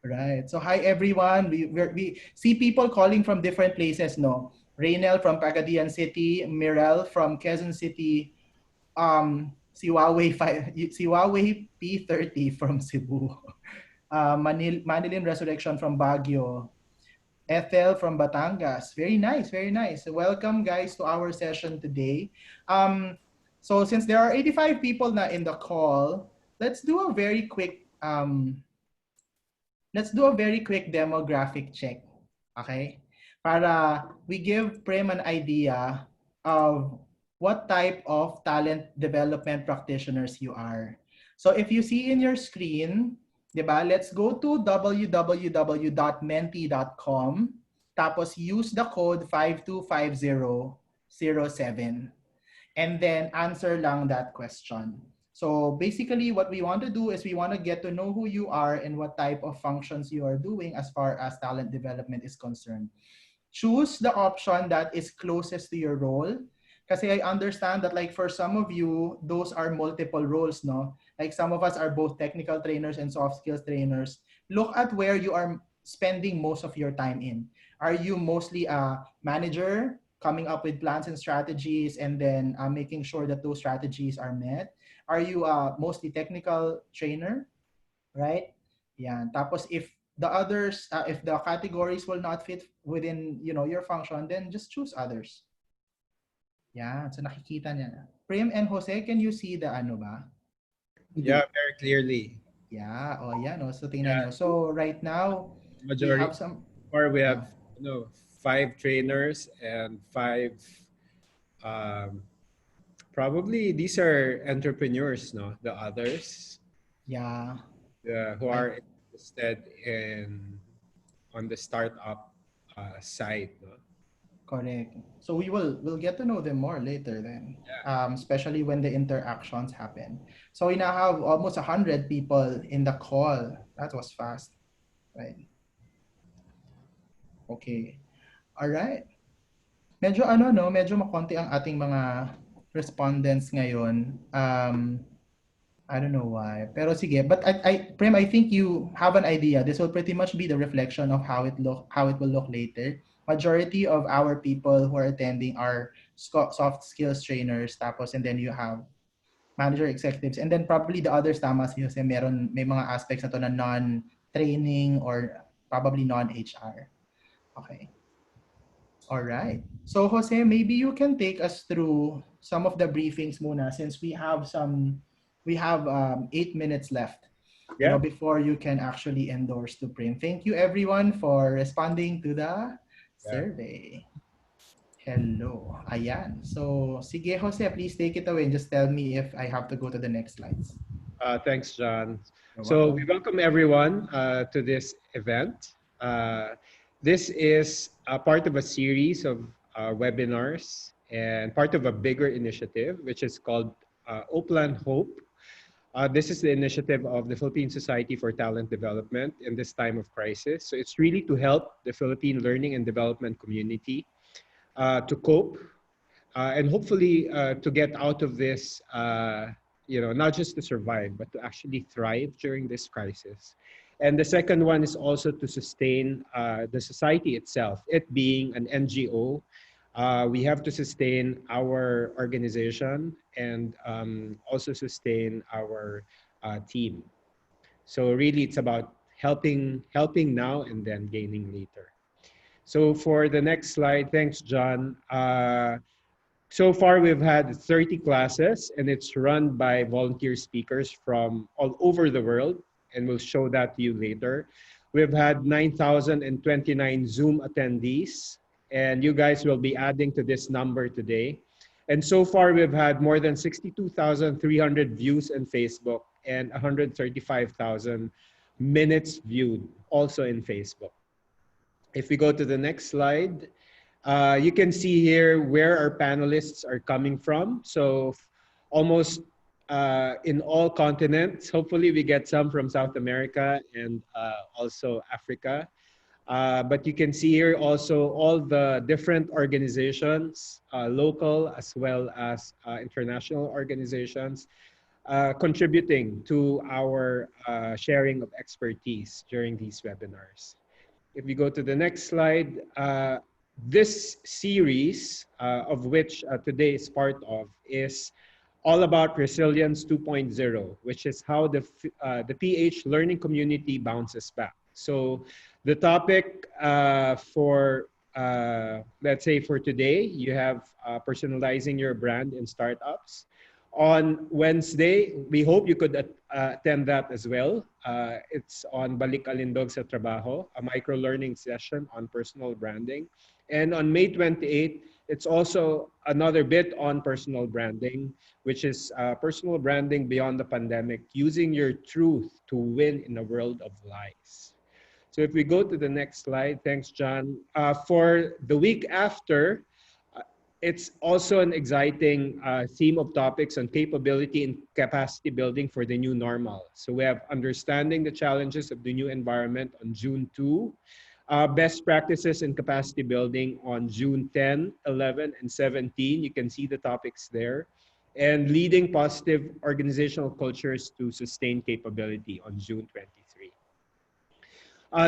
Right. So hi everyone. We see people calling from different places, no? Raynel from Pagadian City, Mirel from Quezon City, si Huawei, si Huawei P30 from Cebu, Manilin Resurrection from Baguio, Ethel from Batangas. Very nice, very nice. Welcome guys to our session today. Um, so since there are 85 people na in the call, let's do a very quick demographic check. Okay? Para we give Prim an idea of what type of talent development practitioners you are. So if you see in your screen, 'di ba? Let's go to www.menti.com tapos use the code 525007 and then answer lang that question. So basically what we want to do is we want to get to know who you are and what type of functions you are doing as far as talent development is concerned. Choose the option that is closest to your role. Kasi I understand that like for some of you, those are multiple roles, no? Like some of us are both technical trainers and soft skills trainers. Look at where you are spending most of your time in. Are you mostly a manager, coming up with plans and strategies and then making sure that those strategies are met? Are you a mostly technical trainer, right? Yeah. Tapos if the others, if the categories will not fit within, your function, then just choose others. Yeah. So nakikita niya na. Prim and Jose, can you see the ano ba? Yeah, very clearly. Yeah. Oh, yeah. No. So tingnan nyo. Yeah, So right now, we majority. have some, Or we yeah. have five trainers and five. Um, Probably these are entrepreneurs, no? The others, Yeah. who I are interested in on the startup side, no? Correct. So we'll get to know them more later then, especially when the interactions happen. So we now have almost 100 people in the call. That was fast, right? Okay. All right. Medyo ano no, medyo makonti ang ating mga respondents ngayon. I don't know why. Pero sige, but Prem, I think you have an idea. This will pretty much be the reflection of how it will look later. Majority of our people who are attending are soft skills trainers, tapos and then you have manager executives, and then probably the others, tama si Jose, may mga aspects na to na non-training or probably non-HR. Okay. All right. So Jose, maybe you can take us through some of the briefings muna since we have 8 minutes left, Yeah. before you can actually endorse to Prim. Thank you everyone for responding to the Yeah. survey. Hello. Ayan. So, sige Jose, please take it away and just tell me if I have to go to the next slides. Thanks, John. You're So we welcome. welcome everyone to this event. This is a part of a series of webinars and part of a bigger initiative, which is called Oplan Hope. This is the initiative of the Philippine Society for Talent Development in this time of crisis. So it's really to help the Philippine learning and development community to cope and hopefully to get out of this, not just to survive, but to actually thrive during this crisis. And the second one is also to sustain the society itself. It being an NGO, we have to sustain our organization and also sustain our team. So really, it's about helping now and then gaining later. So for the next slide, thanks, John. So far, we've had 30 classes, and it's run by volunteer speakers from all over the world, and we'll show that to you later. We've had 9,029 Zoom attendees, and you guys will be adding to this number today. And so far, we've had more than 62,300 views on Facebook and 135,000 minutes viewed also in Facebook. If we go to the next slide, you can see here where our panelists are coming from. So almost in all continents, hopefully we get some from South America and also Africa. But you can see here also all the different organizations, local as well as international organizations. contributing to our sharing of expertise during these webinars. If we go to the next slide, this series, of which today is part of, is all about Resilience 2.0, which is how the PH learning community bounces back. So the topic for, let's say for today, you have personalizing your brand in startups. On Wednesday, we hope you could attend that as well. It's on Balik Alindog sa Trabaho, a micro-learning session on personal branding. And on May 28th, it's also another bit on personal branding, which is personal branding beyond the pandemic, using your truth to win in a world of lies. So if we go to the next slide, thanks, John. For the week after, it's also an exciting theme of topics on capability and capacity building for the new normal. So we have understanding the challenges of the new environment on June 2, best practices in capacity building on June 10, 11, and 17. You can see the topics there. And leading positive organizational cultures to sustain capability on June 23.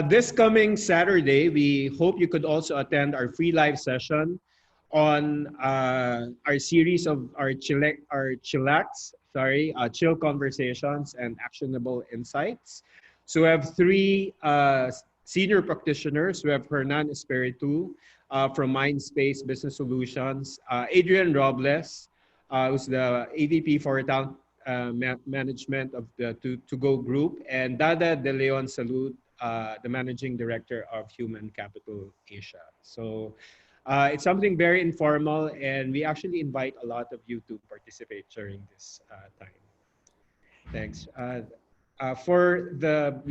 This coming Saturday, we hope you could also attend our free live session on our series of our chill conversations and actionable insights. So we have three senior practitioners. We have Hernan Espiritu from Mindspace Business Solutions, Adrian Robles, who's the AVP for talent management of the To Go Group, and Dada De Leon Salud, the Managing Director of Human Capital Asia. So it's something very informal, and we actually invite a lot of you to participate during this time. Thanks. For the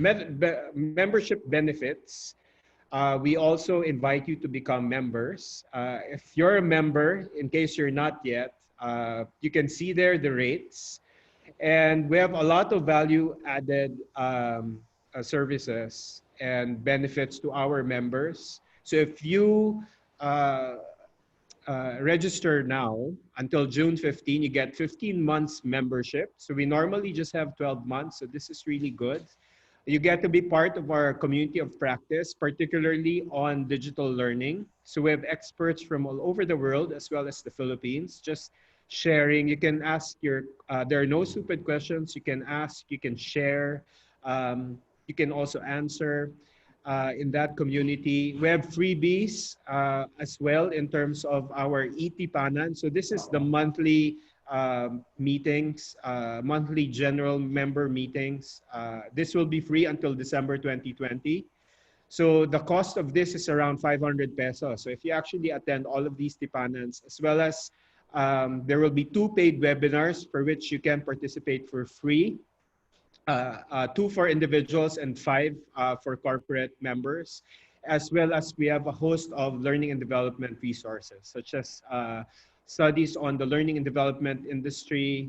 membership benefits, we also invite you to become members. If you're a member, in case you're not yet, you can see there the rates. And we have a lot of value added services and benefits to our members. So if you register now until June 15, you get 15 months membership. So we normally just have 12 months. So this is really good. You get to be part of our community of practice, particularly on digital learning. So we have experts from all over the world, as well as the Philippines, just sharing. You can ask there are no stupid questions. You can ask, you can share, you can also answer in that community. We have freebies as well in terms of our ET-Panan. So this is the monthly meetings, monthly general member meetings. This will be free until December 2020. So the cost of this is around 500 pesos. So if you actually attend all of these Tipanans, as well as there will be 2 paid webinars for which you can participate for free. 2 for individuals and 5 for corporate members, as well as we have a host of learning and development resources, such as studies on the learning and development industry,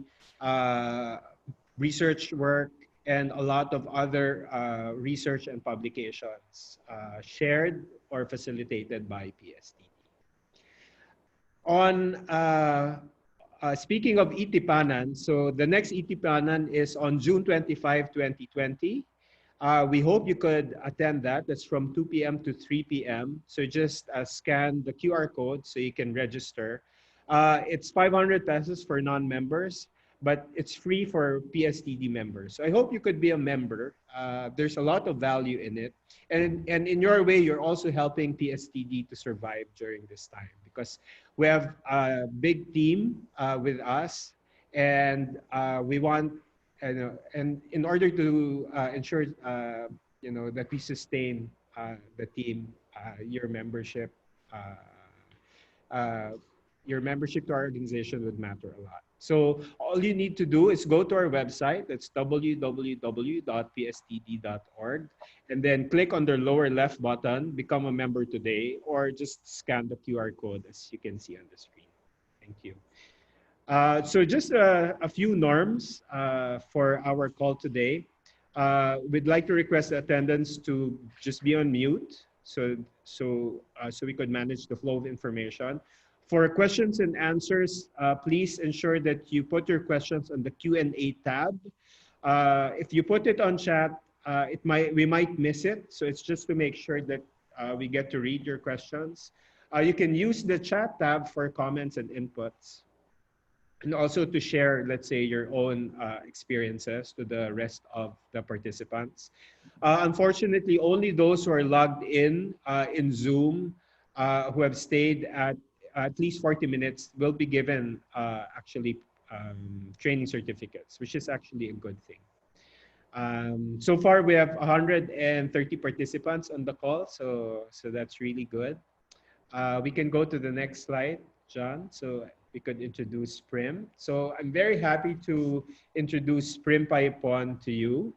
research work, and a lot of other research and publications shared or facilitated by PSD. On speaking of Itipanan, so the next Itipanan is on June 25, 2020. We hope you could attend that. That's from 2 p.m. to 3 p.m. So just scan the QR code so you can register. It's 500 pesos for non-members, but it's free for PSTD members. So I hope you could be a member. There's a lot of value in it. And in your way, you're also helping PSTD to survive during this time, because we have a big team with us, and we want, and in order to ensure, that we sustain the team, your membership, uh, your membership to our organization would matter a lot. So all you need to do is go to our website. That's www.pstd.org, and then click on the lower left button, become a member today, or just scan the QR code as you can see on the screen. Thank you. So just a few norms for our call today. We'd like to request the attendants to just be on mute so we could manage the flow of information. For questions and answers, please ensure that you put your questions on the Q&A tab. If you put it on chat, we might miss it. So it's just to make sure that we get to read your questions. You can use the chat tab for comments and inputs, and also to share, let's say, your own experiences to the rest of the participants. Unfortunately, only those who are logged in Zoom, who have stayed at least 40 minutes will be given actually training certificates, which is actually a good thing. So far, we have 130 participants on the call, so that's really good. We can go to the next slide, John. So we could introduce Prim. So I'm very happy to introduce Prim Paypon to you.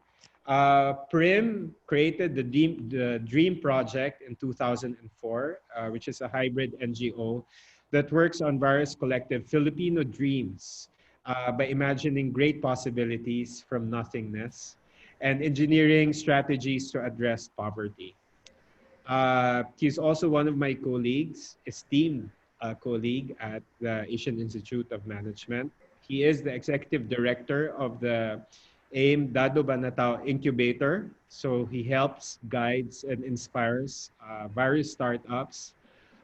Prim created the Dream Project in 2004, which is a hybrid NGO that works on various collective Filipino dreams by imagining great possibilities from nothingness and engineering strategies to address poverty. He's also one of my colleagues, esteemed colleague at the Asian Institute of Management. He is the executive director of the AIM Dado Banatao Incubator. So he helps, guides, and inspires various startups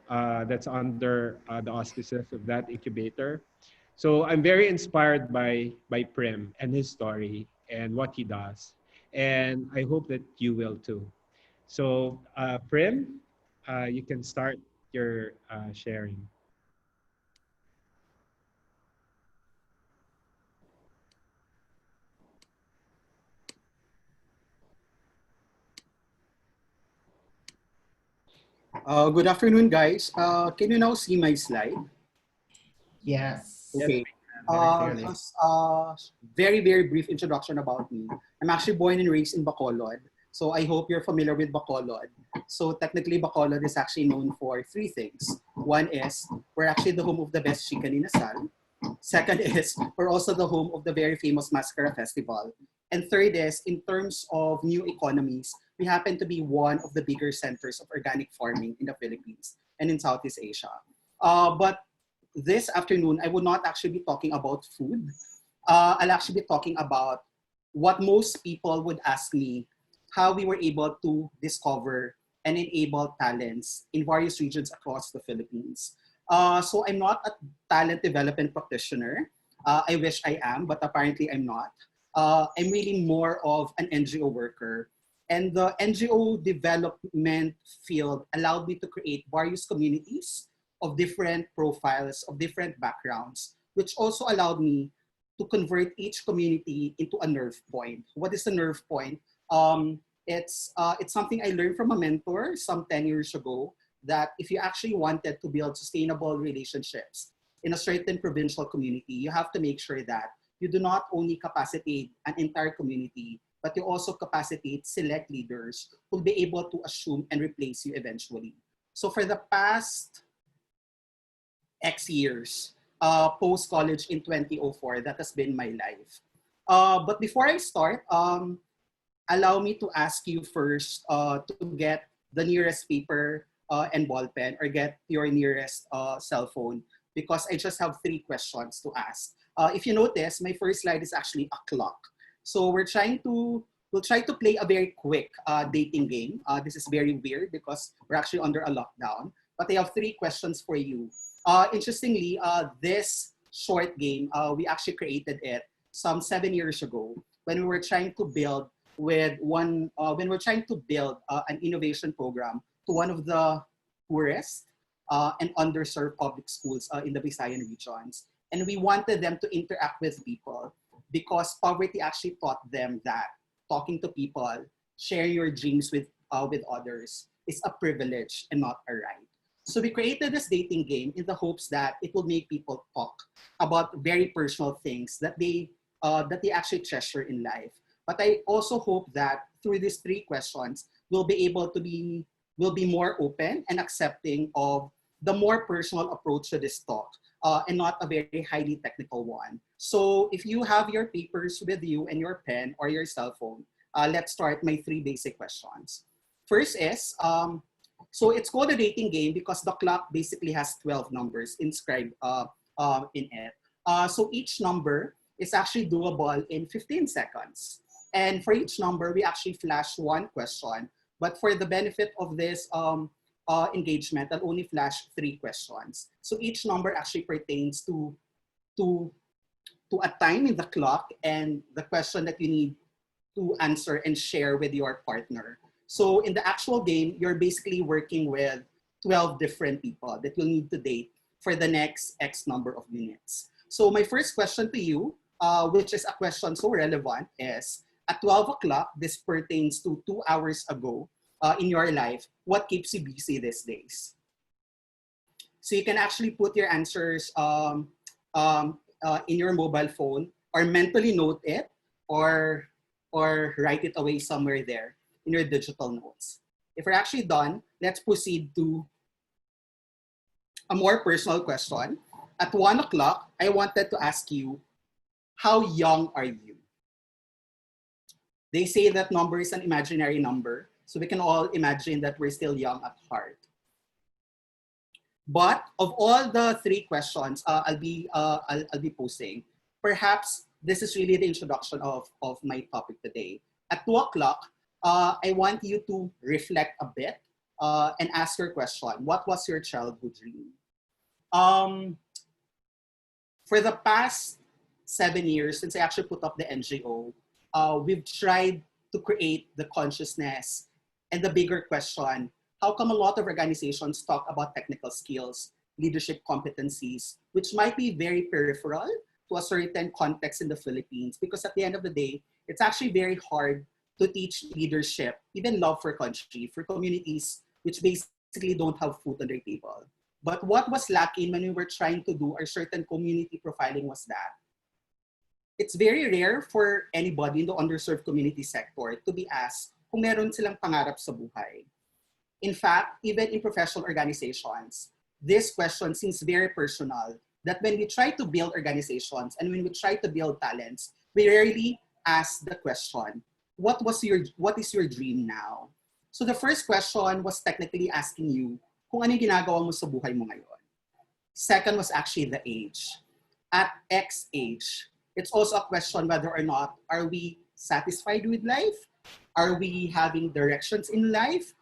that's under the auspices of that incubator. So I'm very inspired by Prim and his story and what he does. And I hope that you will too. So, Prim, you can start your sharing. Good afternoon, guys. Can you now see my slide? Yes. Yes. Okay. Very clearly. Just very, very brief introduction about me. I'm actually born and raised in Bacolod. So I hope you're familiar with Bacolod. So technically, Bacolod is actually known for three things. One is we're actually the home of the best chicken in Asal. Second is we're also the home of the very famous Mascara Festival. And third is, in terms of new economies, we happen to be one of the bigger centers of organic farming in the Philippines and in Southeast Asia. But this afternoon, I will not actually be talking about food. I'll actually be talking about what most people would ask me, how we were able to discover and enable talents in various regions across the Philippines. So I'm not a talent development practitioner. I wish I am, but apparently I'm not. I'm really more of an NGO worker. And the NGO development field allowed me to create various communities of different profiles, of different backgrounds, which also allowed me to convert each community into a nerve point. What is a nerve point? It's something I learned from a mentor some 10 years ago, that if you actually wanted to build sustainable relationships in a certain provincial community, you have to make sure that you do not only capacitate an entire community, but you also capacitate select leaders who will be able to assume and replace you eventually. So for the past X years, post-college in 2004, that has been my life. But before I start, allow me to ask you first to get the nearest paper and ball pen, or get your nearest cell phone, because I just have 3 questions to ask. If you notice, my first slide is actually a clock. So we'll try to play a very quick dating game. This is very weird because we're actually under a lockdown, but I have 3 questions for you. Interestingly, this short game, we actually created it some 7 years ago when we were trying to build an innovation program to one of the poorest and underserved public schools in the Visayan regions. And we wanted them to interact with people because poverty actually taught them that talking to people, sharing your dreams with others is a privilege and not a right. So we created this dating game in the hopes that it will make people talk about very personal things that they actually treasure in life. But I also hope that through these 3 questions, we'll be more open and accepting of the more personal approach to this talk, and not a very highly technical one. So if you have your papers with you and your pen or your cell phone, let's start my 3 basic questions. First is, So it's called a dating game because the clock basically has 12 numbers inscribed in it. So each number is actually doable in 15 seconds. And for each number, we actually flash one question. But for the benefit of this engagement, I'll only flash 3 questions. So each number actually pertains to, to a time in the clock and the question that you need to answer and share with your partner. So in the actual game, you're basically working with 12 different people that you'll need to date for the next X number of minutes. So my first question to you, which is a question so relevant, is at 12 o'clock, this pertains to 2 hours ago in your life, what keeps you busy these days? So you can actually put your answers in your mobile phone or mentally note it or write it away somewhere there in your digital notes. If we're actually done, let's proceed to a more personal question. At 1 o'clock, I wanted to ask you, how young are you? They say that number is an imaginary number, so we can all imagine that we're still young at heart. But of all the 3 questions I'll be posing, perhaps this is really the introduction of my topic today. At 2 o'clock, I want you to reflect a bit and ask your question. What was your childhood dream? For the past 7 years, since I actually put up the NGO, we've tried to create the consciousness and the bigger question, how come a lot of organizations talk about technical skills, leadership competencies, which might be very peripheral to a certain context in the Philippines? Because at the end of the day, it's actually very hard to teach leadership, even love for country, for communities which basically don't have food on their table. But what was lacking when we were trying to do our certain community profiling was that it's very rare for anybody in the underserved community sector to be asked kung meron silang pangarap sa buhay. In fact, even in professional organizations, this question seems very personal, that when we try to build organizations and when we try to build talents, we rarely ask the question, what is your dream now? So the first question was technically asking you kung ano yung ginagawa mo sa buhay mo ngayon. Second was actually the age. At X age, it's also a question whether or not are we satisfied with life? Are we having directions in life?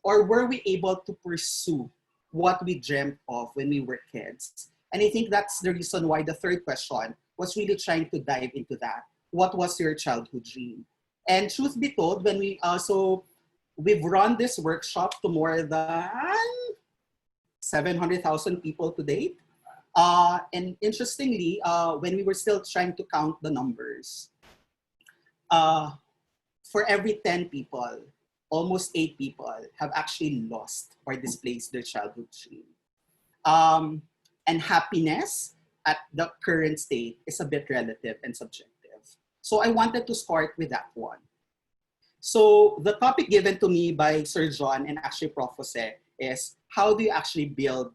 Or were we able to pursue what we dreamt of when we were kids? And I think that's the reason why the third question was really trying to dive into that. What was your childhood dream? And truth be told, when we've run this workshop to more than 700,000 people to date. And interestingly, when we were still trying to count the numbers, for every 10 people, almost 8 people have actually lost or displaced their childhood dream. And happiness at the current state is a bit relative and subjective. So I wanted to start with that one. So the topic given to me by Sir John and actually Prof. Jose is how do you actually build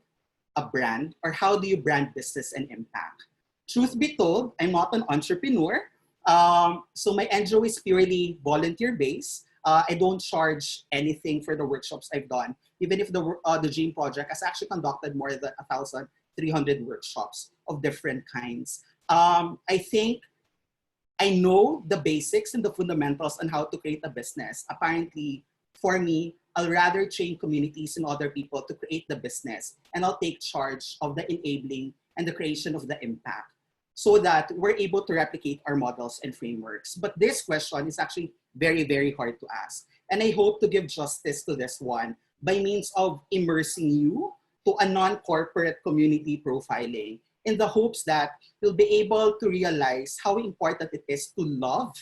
a brand or how do you brand business and impact? Truth be told, I'm not an entrepreneur. So my NGO is purely volunteer-based. I don't charge anything for the workshops I've done, even if the Dream Project has actually conducted more than 1,300 workshops of different kinds. I think I know the basics and the fundamentals on how to create a business. Apparently, for me, I'll rather train communities and other people to create the business, and I'll take charge of the enabling and the creation of the impact so that we're able to replicate our models and frameworks. But this question is actually very, very hard to ask. And I hope to give justice to this one by means of immersing you to a non-corporate community profiling in the hopes that you'll be able to realize how important it is to love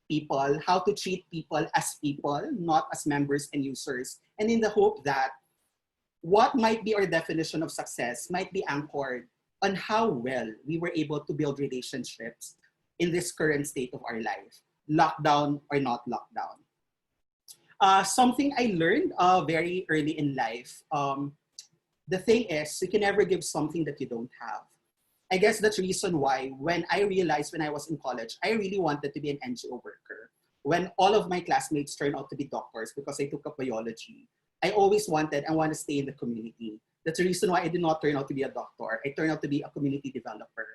people, how to treat people as people, not as members and users, and in the hope that what might be our definition of success might be anchored on how well we were able to build relationships in this current state of our life, lockdown or not lockdown. Something I learned very early in life, the thing is, you can never give something that you don't have. I guess that's the reason why when I realized when I was in college, I really wanted to be an NGO worker. When all of my classmates turned out to be doctors because I took up biology, I always wanted, I want to stay in the community. That's the reason why I did not turn out to be a doctor. I turned out to be a community developer.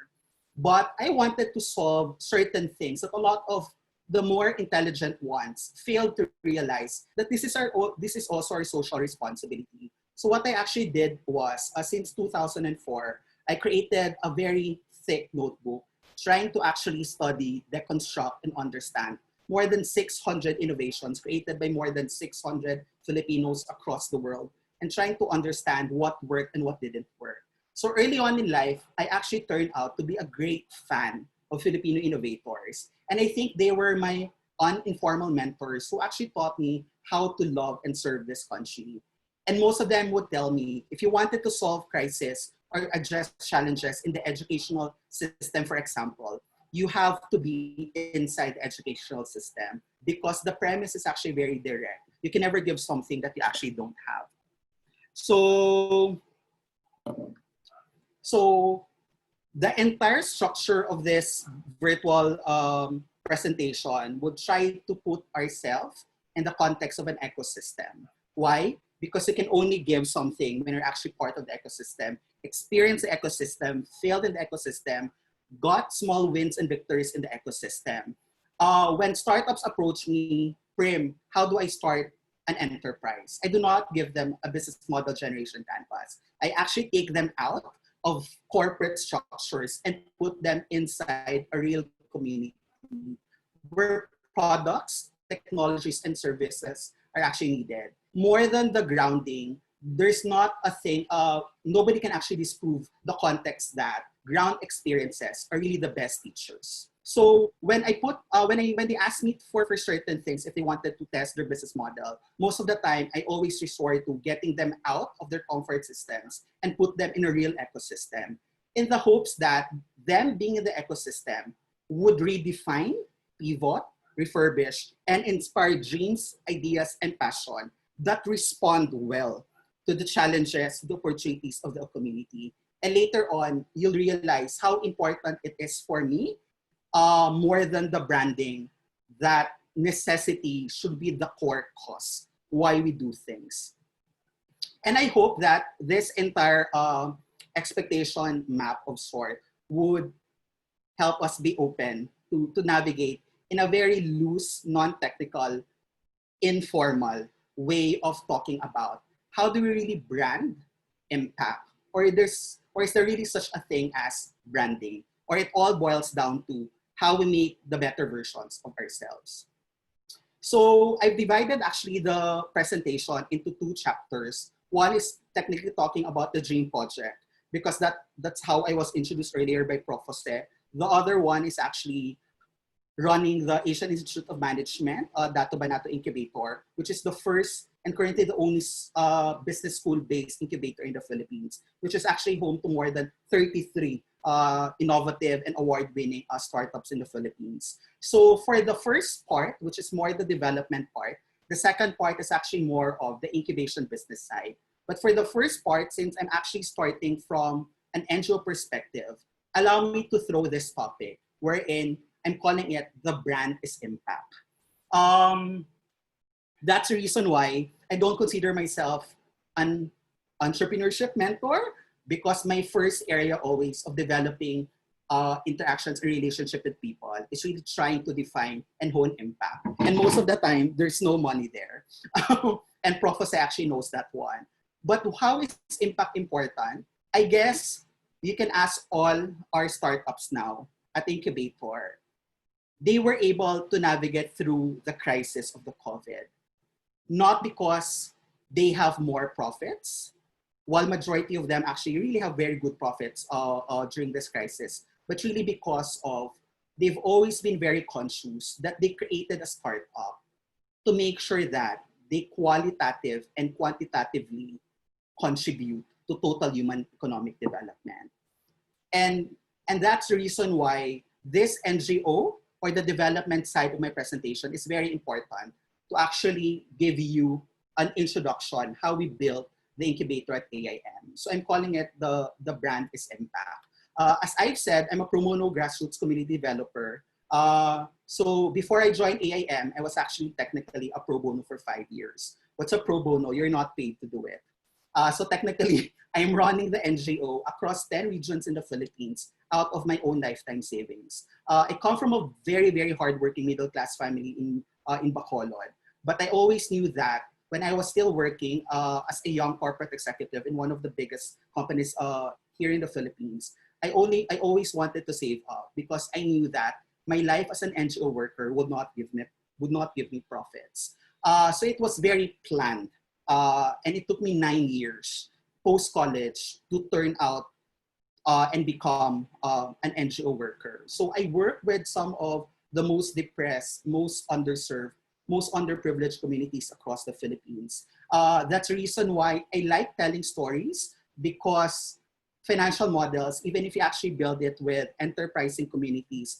But I wanted to solve certain things that a lot of the more intelligent ones failed to realize that this is also our social responsibility. So what I actually did was, since 2004, I created a very thick notebook trying to actually study, deconstruct, and understand more than 600 innovations created by more than 600 Filipinos across the world, and trying to understand what worked and what didn't work. So early on in life, I actually turned out to be a great fan of Filipino innovators. And I think they were my uninformal mentors who actually taught me how to love and serve this country. And most of them would tell me, if you wanted to solve crisis or address challenges in the educational system, for example, you have to be inside the educational system, because the premise is actually very direct. You can never give something that you actually don't have. So the entire structure of this virtual presentation would try to put ourselves in the context of an ecosystem. Why? Because you can only give something when you're actually part of the ecosystem, experience the ecosystem, failed in the ecosystem, got small wins and victories in the ecosystem. When startups approach me, Prim, how do I start an enterprise? I do not give them a business model generation canvas. I actually take them out of corporate structures and put them inside a real community where products, technologies, and services are actually needed. More than the grounding, there's not a thing, nobody can actually disprove the context that ground experiences are really the best teachers. So when they asked me for certain things, if they wanted to test their business model, most of the time I always resort to getting them out of their comfort systems and put them in a real ecosystem, in the hopes that them being in the ecosystem would redefine, pivot, refurbish, and inspire dreams, ideas, and passion that respond well to the challenges, the opportunities of the community. And later on, you'll realize how important it is for me, more than the branding, that necessity should be the core cause why we do things. And I hope that this entire expectation map of sort would help us be open to navigate in a very loose, non-technical, informal way of talking about how do we really brand impact, or is there really such a thing as branding, or it all boils down to how we make the better versions of ourselves. So I've divided actually the presentation into 2 chapters. One is technically talking about the Dream Project, because that's how I was introduced earlier by Prof. Jose. The other one is actually running the Asian Institute of Management, Dato Banato Incubator, which is the first and currently the only business school-based incubator in the Philippines, which is actually home to more than 33 innovative and award-winning startups in the Philippines. So for the first part, which is more the development part, the second part is actually more of the incubation business side. But for the first part, since I'm actually starting from an NGO perspective, allow me to throw this topic wherein I'm calling it the brand is impact. That's the reason why I don't consider myself an entrepreneurship mentor, because my first area always of developing interactions and relationship with people is really trying to define and hone impact. And most of the time, there's no money there. And Prof. Jose actually knows that one. But how is impact important? I guess you can ask all our startups now at Incubator. They were able to navigate through the crisis of the COVID, not because they have more profits, while majority of them actually really have very good profits during this crisis, but really because of they've always been very conscious that they created a startup to make sure that they qualitative and quantitatively contribute to total human economic development. And that's the reason why this NGO, or the development side of my presentation, is very important to actually give you an introduction how we built the incubator at AIM. So I'm calling it the brand is impact. As I've said, I'm a pro bono grassroots community developer. So before I joined AIM, I was actually technically a pro bono for 5 years. What's a pro bono? You're not paid to do it. So technically, I'm running the NGO across 10 regions in the Philippines out of my own lifetime savings. I come from a very, very hardworking middle-class family in Bacolod. But I always knew that when I was still working as a young corporate executive in one of the biggest companies here in the Philippines, I always wanted to save up because I knew that my life as an NGO worker would not give me profits. So it was very planned, and it took me 9 years post college to turn out and become an NGO worker. So I work with some of the most depressed, most underserved, most underprivileged communities across the Philippines. That's the reason why I like telling stories, because financial models, even if you actually build it with enterprising communities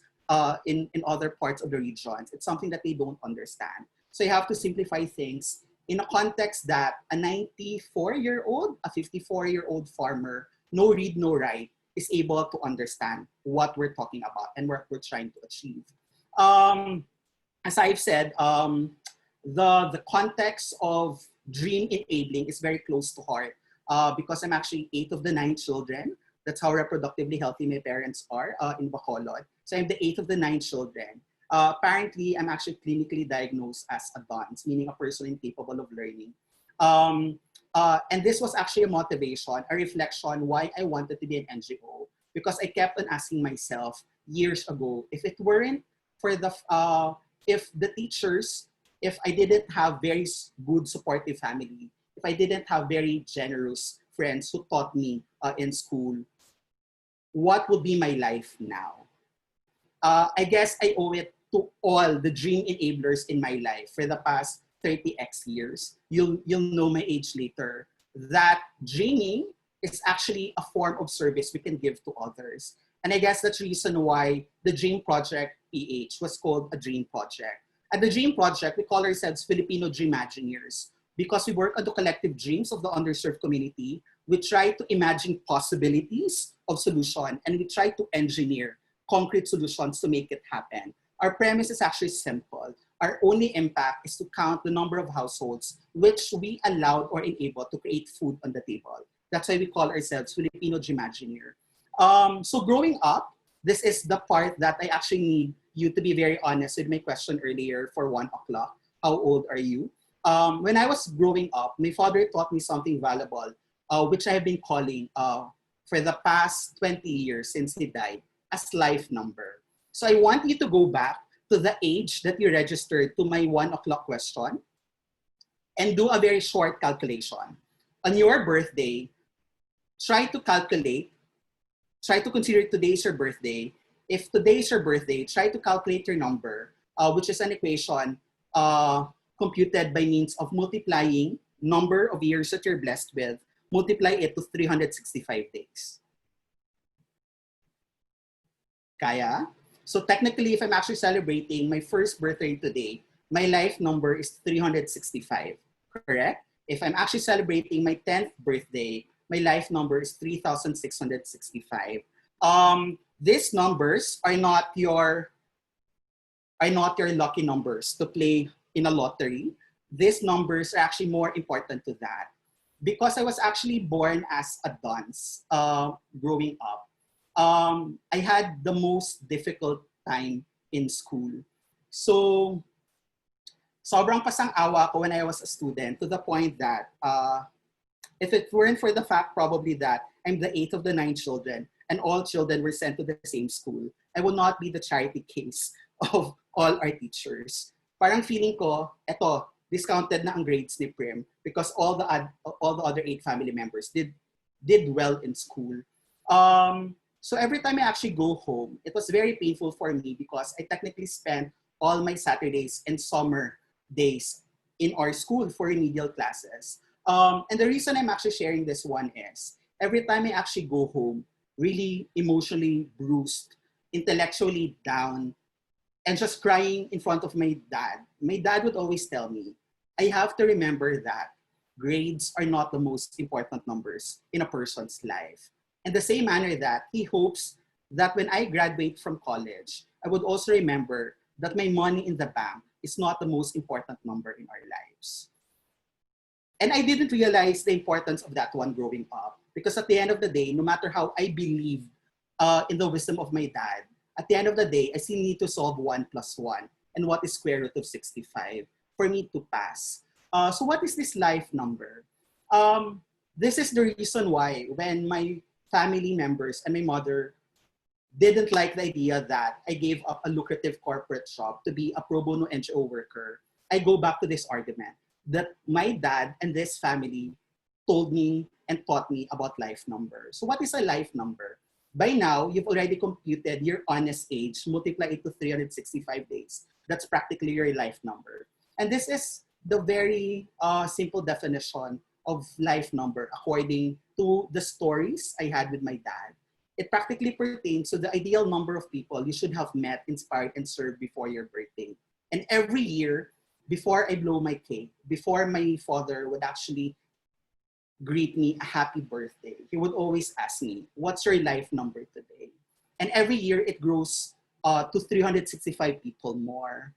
in other parts of the regions, it's something that they don't understand. So you have to simplify things in a context that a 94-year-old, a 54-year-old farmer, no read, no write, is able to understand what we're talking about and what we're trying to achieve. As I've said, the context of dream enabling is very close to heart because I'm actually 8th of the 9 children. That's how reproductively healthy my parents are in Bacolod. So I'm the 8th of the 9 children. Apparently, I'm actually clinically diagnosed as a dunce, meaning a person incapable of learning. And this was actually a motivation, a reflection why I wanted to be an NGO, because I kept on asking myself years ago, if it weren't for if the teachers, if I didn't have very good supportive family, if I didn't have very generous friends who taught me in school, what would be my life now? I guess I owe it to all the dream enablers in my life for the past 30x years. You'll know my age later. That dreaming is actually a form of service we can give to others. And I guess that's the reason why the Dream Project PH was called a Dream Project. At the Dream Project, we call ourselves Filipino Dreamigineers because we work on the collective dreams of the underserved community. We try to imagine possibilities of solution, and we try to engineer concrete solutions to make it happen. Our premise is actually simple. Our only impact is to count the number of households which we allowed or enabled to create food on the table. That's why we call ourselves Filipino Dreamigineer. So growing up, this is the part that I actually need you to be very honest with my question earlier for 1 o'clock. How old are you? When I was growing up, my father taught me something valuable, which I have been calling for the past 20 years since he died, as life number. So I want you to go back to the age that you registered to my 1 o'clock question and do a very short calculation. On your birthday, try to consider today is your birthday. If today is your birthday, try to calculate your number, which is an equation computed by means of multiplying number of years that you're blessed with, multiply it to 365 days. Kaya? So technically, if I'm actually celebrating my first birthday today, my life number is 365, correct? If I'm actually celebrating my 10th birthday, my life number is 3,665. These numbers are not your lucky numbers to play in a lottery. These numbers are actually more important to that. Because I was actually born as a dunce growing up, I had the most difficult time in school. So, sobrang pasang-awa ko when I was a student, to the point that if it weren't for the fact probably that I'm the 8th of the 9 children and all children were sent to the same school, I would not be the charity case of all our teachers. Parang feeling ko, eto, discounted na ang grades ni Prim because all the other 8 family members did well in school. So every time I actually go home, it was very painful for me because I technically spent all my Saturdays and summer days in our school for remedial classes. And the reason I'm actually sharing this one is, every time I actually go home, really emotionally bruised, intellectually down, and just crying in front of my dad would always tell me, I have to remember that grades are not the most important numbers in a person's life. In the same manner that he hopes that when I graduate from college, I would also remember that my money in the bank is not the most important number in our lives. And I didn't realize the importance of that one growing up. Because at the end of the day, no matter how I believe in the wisdom of my dad, at the end of the day, I still need to solve 1 plus 1. And what is square root of 65 for me to pass? So what is this life number? This is the reason why when my family members and my mother didn't like the idea that I gave up a lucrative corporate job to be a pro bono NGO worker, I go back to this argument that my dad and this family told me and taught me about life number. So what is a life number? By now, you've already computed your honest age, multiply it to 365 days. That's practically your life number. And this is the very simple definition of life number according to the stories I had with my dad. It practically pertains to the ideal number of people you should have met, inspired, and served before your birthday. And every year, before I blow my cake, before my father would actually greet me a happy birthday, he would always ask me, what's your life number today? And every year it grows to 365 people more.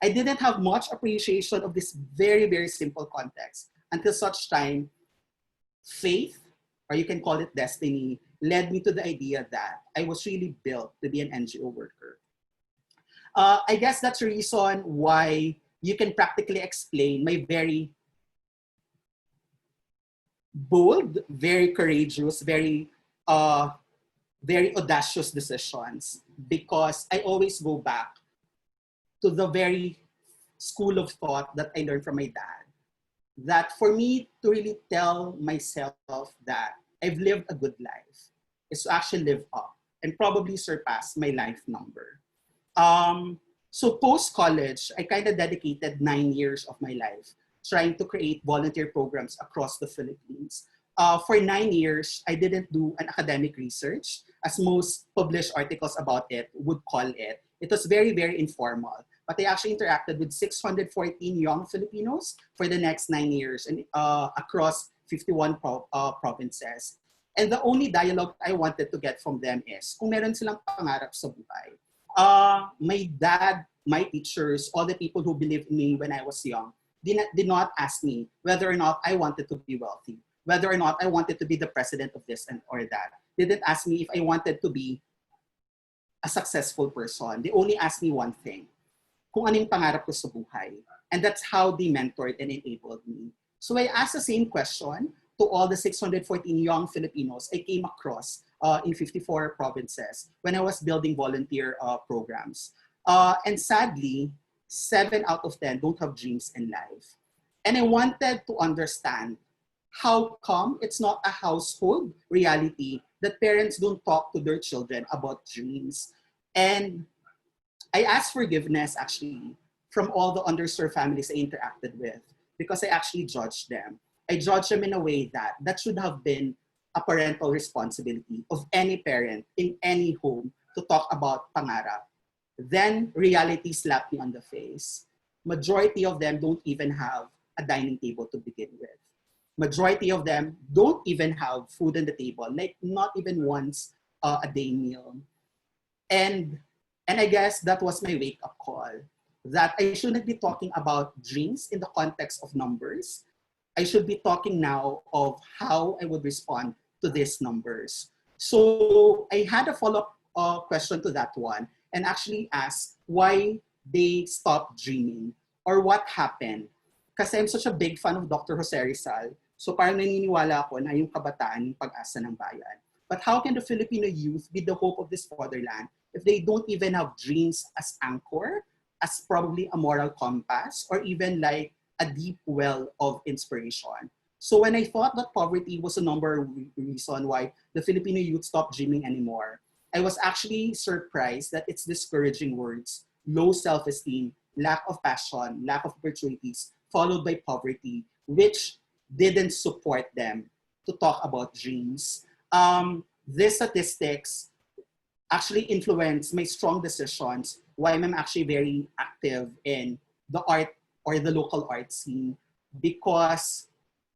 I didn't have much appreciation of this very, very simple context until such time faith, or you can call it destiny, led me to the idea that I was really built to be an NGO worker. I guess that's the reason why you can practically explain my very bold, very courageous, very audacious decisions, because I always go back to the very school of thought that I learned from my dad. That for me to really tell myself that I've lived a good life is to actually live up and probably surpass my life number. So post-college, I kind of dedicated 9 years of my life trying to create volunteer programs across the Philippines. For 9 years, I didn't do an academic research, as most published articles about it would call it. It was very, very informal. But I actually interacted with 614 young Filipinos for the next 9 years and across 51 provinces. And the only dialogue I wanted to get from them is kung meron silang pangarap sa buhay. My dad, my teachers, all the people who believed in me when I was young did not ask me whether or not I wanted to be wealthy, whether or not I wanted to be the president of this and or that. They didn't ask me if I wanted to be a successful person. They only asked me one thing, kung ano yung pangarap ko sa buhay. And that's how they mentored and enabled me. So I asked the same question to all the 614 young Filipinos I came across in 54 provinces when I was building volunteer programs. And sadly, 7 out of 10 don't have dreams in life. And I wanted to understand how come it's not a household reality that parents don't talk to their children about dreams. And I asked forgiveness actually from all the underserved families I interacted with because I actually judged them. I judged them in a way that should have been a parental responsibility of any parent in any home to talk about pangarap. Then reality slapped me on the face. Majority of them don't even have a dining table to begin with. Majority of them don't even have food on the table, like not even once a day meal. And I guess that was my wake-up call, that I shouldn't be talking about dreams in the context of numbers. I should be talking now of how I would respond to these numbers. So I had a follow-up question to that one and actually asked why they stopped dreaming or what happened. Kasi I'm such a big fan of Dr. Jose Rizal. So parang naniniwala ako na yung kabataan, yung pag-asa ng bayan. But how can the Filipino youth be the hope of this fatherland if they don't even have dreams as anchor, as probably a moral compass, or even like a deep well of inspiration? So when I thought that poverty was a number reason why the Filipino youth stopped dreaming anymore, I was actually surprised that it's discouraging words, low self-esteem, lack of passion, lack of opportunities, followed by poverty, which didn't support them to talk about dreams. These statistics actually influenced my strong decisions why I'm actually very active in the art or the local art scene, because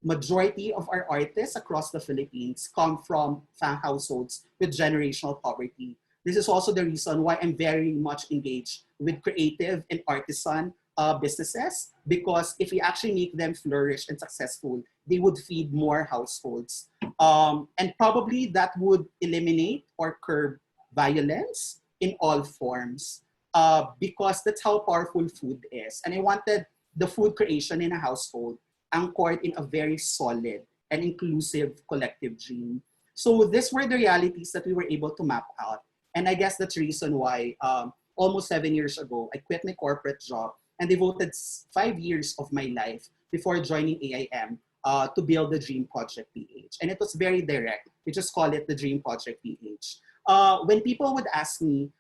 majority of our artists across the Philippines come from households with generational poverty. This is also the reason why I'm very much engaged with creative and artisan businesses, because if we actually make them flourish and successful, they would feed more households. And probably that would eliminate or curb violence in all forms, because that's how powerful food is. And I wanted the food creation in a household anchored in a very solid and inclusive collective dream. So these were the realities that we were able to map out. And I guess that's the reason why almost 7 years ago, I quit my corporate job and devoted 5 years of my life before joining AIM to build the Dream Project PH. And it was very direct. We just call it the Dream Project PH. When people would ask me,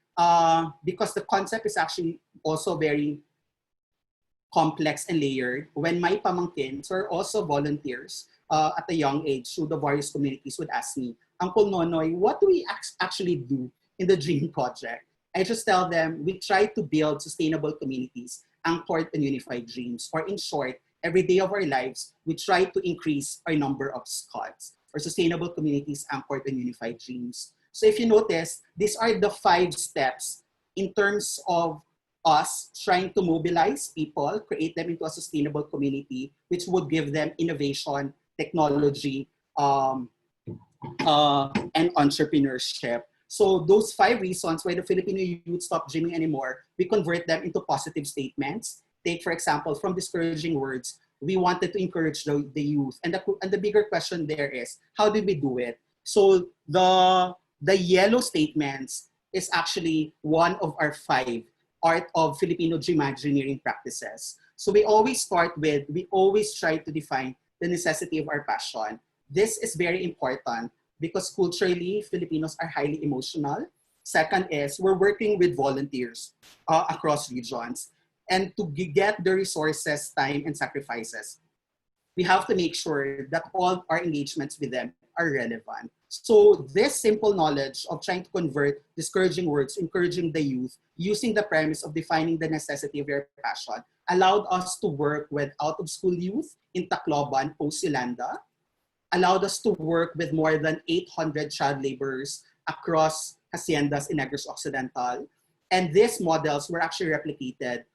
because the concept is actually also very complex and layered, when my pamangkins were also volunteers at a young age through the various communities would ask me, Uncle Nonoy, what do we actually do in the Dream Project? I just tell them, we try to build sustainable communities anchored in unified dreams. Or in short, every day of our lives, we try to increase our number of SCUDs, or sustainable communities anchored in unified dreams. So if you notice, these are the 5 steps in terms of us trying to mobilize people, create them into a sustainable community, which would give them innovation, technology, and entrepreneurship. So those 5 reasons why the Filipino youth stop dreaming anymore, we convert them into positive statements. Take, for example, from discouraging words, we wanted to encourage the youth. And the bigger question there is, how did we do it? So the yellow statements is actually one of our 5 art of Filipino dream engineering practices. So we always try to define the necessity of our passion. This is very important because culturally, Filipinos are highly emotional. Second is, we're working with volunteers across regions. And to get the resources, time, and sacrifices, we have to make sure that all our engagements with them are relevant. So this simple knowledge of trying to convert discouraging words, encouraging the youth, using the premise of defining the necessity of your passion, allowed us to work with out-of-school youth in Tacloban, post-Yolanda, allowed us to work with more than 800 child laborers across haciendas in Negros Occidental. And these models were actually replicated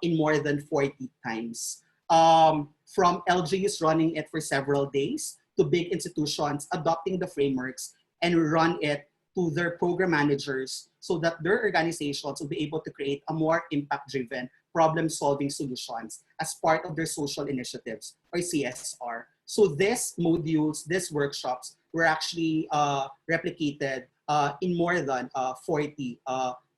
in more than 40 times. From LGUs running it for several days to big institutions adopting the frameworks and run it to their program managers so that their organizations will be able to create a more impact-driven problem-solving solutions as part of their social initiatives, or CSR. So these modules, these workshops were actually replicated in more than 40